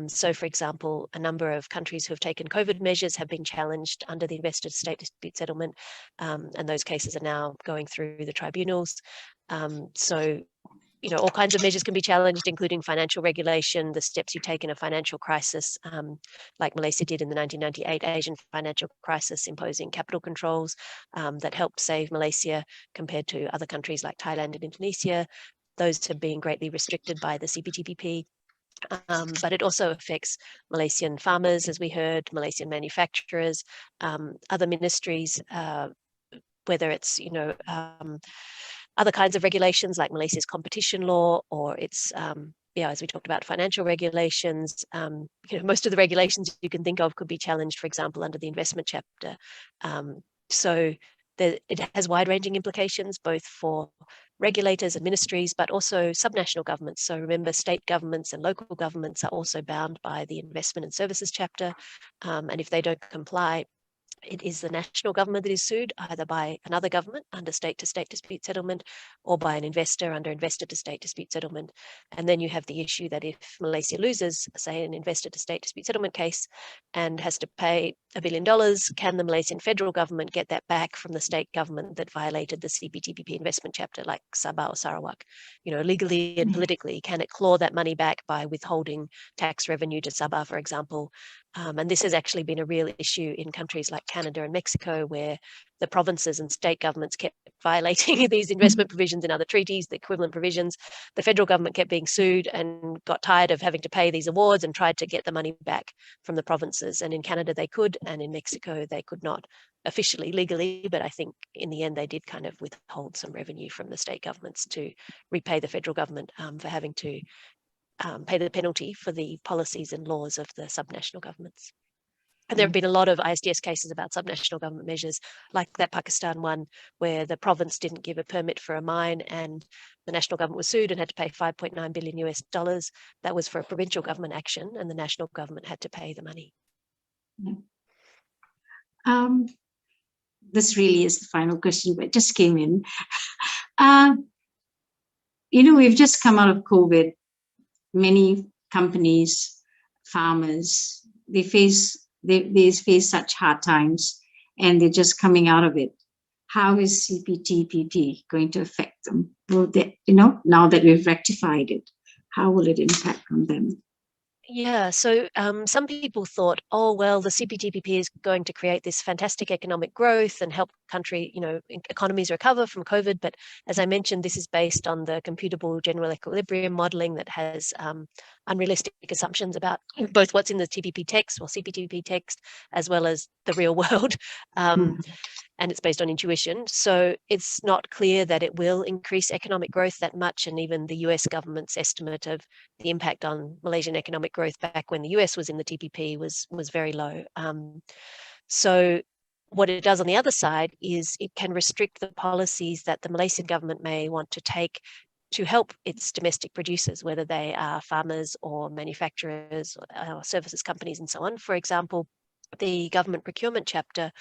So, for example, a number of countries who have taken COVID measures have been challenged under the investor state dispute settlement, and those cases are now going through the tribunals. So, all kinds of measures can be challenged, including financial regulation, the steps you take in a financial crisis, like Malaysia did in the 1998 Asian financial crisis, imposing capital controls that helped save Malaysia compared to other countries like Thailand and Indonesia. those have been greatly restricted by the CPTPP. But it also affects Malaysian farmers, as we heard, Malaysian manufacturers, other ministries, whether it's, other kinds of regulations like Malaysia's competition law, or it's, as we talked about, financial regulations. Most of the regulations you can think of could be challenged, for example, under the investment chapter. So it has wide-ranging implications, both for regulators and ministries, but also subnational governments. So remember, state governments and local governments are also bound by the investment and services chapter. And if they don't comply, it is the national government that is sued, either by another government under state-to-state dispute settlement, or by an investor under investor-to-state dispute settlement. And then you have the issue that if Malaysia loses, say, an investor-to-state dispute settlement case and has to pay $1 billion, can the Malaysian federal government get that back from the state government that violated the CPTPP investment chapter, like Sabah or Sarawak? Legally and politically, can it claw that money back by withholding tax revenue to Sabah, for example? And this has actually been a real issue in countries like Canada and Mexico, where the provinces and state governments kept violating these investment provisions in other treaties, the equivalent provisions. The federal government kept being sued and got tired of having to pay these awards and tried to get the money back from the provinces. And in Canada they could, and in Mexico they could not, officially, legally, but I think in the end they did kind of withhold some revenue from the state governments to repay the federal government for having to pay the penalty for the policies and laws of the subnational governments. And there have been a lot of ISDS cases about subnational government measures, like that Pakistan one, where the province didn't give a permit for a mine and the national government was sued and had to pay $5.9 billion US. That was for a provincial government action, and the national government had to pay the money. This really is the final question, but it just came in. We've just come out of COVID. Many companies, farmers, they face such hard times, and they're just coming out of it. How is CPTPP going to affect them? Will they, now that we've rectified it, how will it impact on them? Yeah, so some people thought, oh, well, the CPTPP is going to create this fantastic economic growth and help country, economies recover from COVID. But as I mentioned, this is based on the computable general equilibrium modeling that has unrealistic assumptions about both what's in the TPP text or CPTPP text, as well as the real world. And it's based on intuition. So it's not clear that it will increase economic growth that much. And even the US government's estimate of the impact on Malaysian economic growth back when the US was in the TPP was very low. So what it does on the other side is it can restrict the policies that the Malaysian government may want to take to help its domestic producers, whether they are farmers or manufacturers or services companies and so on. For example, the government procurement chapter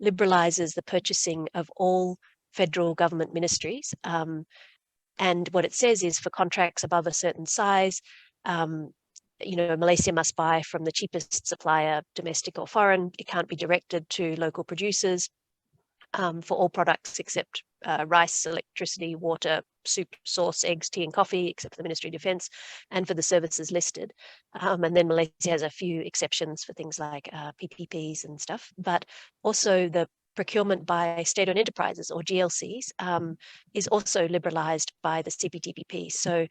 liberalizes the purchasing of all federal government ministries. And what it says is for contracts above a certain size, Malaysia must buy from the cheapest supplier, domestic or foreign. It can't be directed to local producers for all products except rice, electricity, water, soup, sauce, eggs, tea and coffee, except for the Ministry of Defence, and for the services listed. And then Malaysia has a few exceptions for things like PPPs and stuff, but also the procurement by state-owned enterprises, or GLCs, is also liberalised by the CPTPP. So,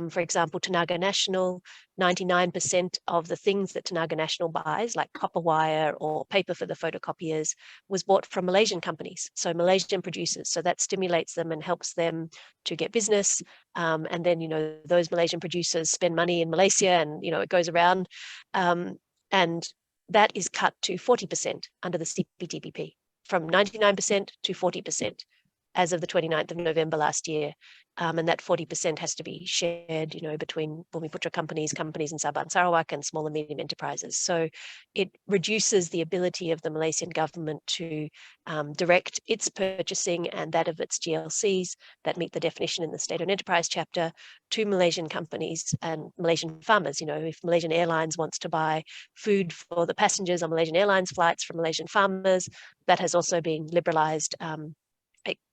for example, Tenaga Nasional, 99% of the things that Tenaga Nasional buys, like copper wire or paper for the photocopiers, was bought from Malaysian companies, so Malaysian producers. So that stimulates them and helps them to get business. And then, those Malaysian producers spend money in Malaysia, and, it goes around. And that is cut to 40% under the CPTPP. From 99% to 40% as of the 29th of November last year. And that 40% has to be shared, between Bumiputera companies in Sabah and Sarawak, and small and medium enterprises. So it reduces the ability of the Malaysian government to direct its purchasing and that of its GLCs that meet the definition in the state-owned enterprise chapter to Malaysian companies and Malaysian farmers. If Malaysian Airlines wants to buy food for the passengers on Malaysian Airlines flights from Malaysian farmers, that has also been liberalised.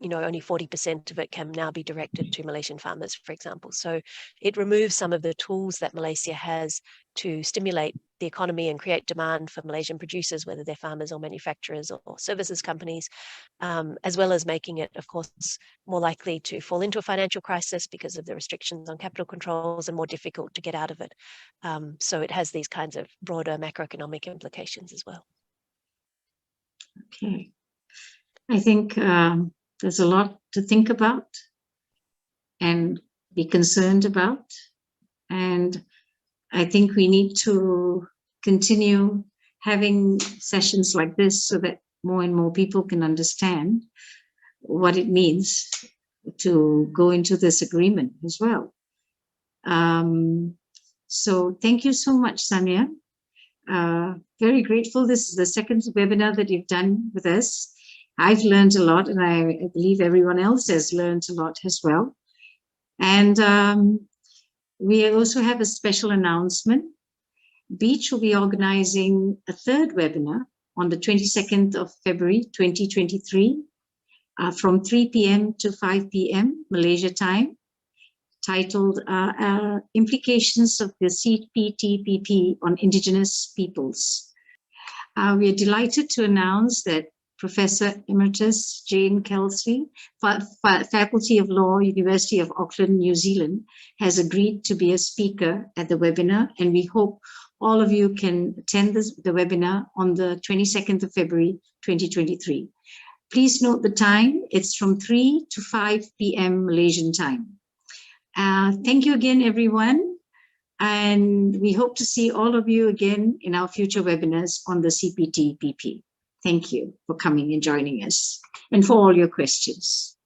Only 40% of it can now be directed to Malaysian farmers, for example. So it removes some of the tools that Malaysia has to stimulate the economy and create demand for Malaysian producers, whether they're farmers or manufacturers or services companies, as well as making it, of course, more likely to fall into a financial crisis because of the restrictions on capital controls and more difficult to get out of it. So it has these kinds of broader macroeconomic implications as well. Okay. I think there's a lot to think about and be concerned about. And I think we need to continue having sessions like this so that more and more people can understand what it means to go into this agreement as well. So thank you so much, Sanya. Very grateful. This is the second webinar that you've done with us. I've learned a lot, and I believe everyone else has learned a lot as well. And we also have a special announcement. B.E.A.C.C. will be organizing a third webinar on the 22nd of February 2023 from 3 p.m. to 5 p.m. Malaysia time, titled Implications of the CPTPP on Indigenous Peoples. We are delighted to announce that Professor Emeritus Jane Kelsey, Faculty of Law, University of Auckland, New Zealand, has agreed to be a speaker at the webinar, and we hope all of you can attend the webinar on the 22nd of February 2023. Please note the time. It's from 3 to 5 p.m. Malaysian time. Thank you again, everyone. And we hope to see all of you again in our future webinars on the CPTPP. Thank you for coming and joining us and for all your questions.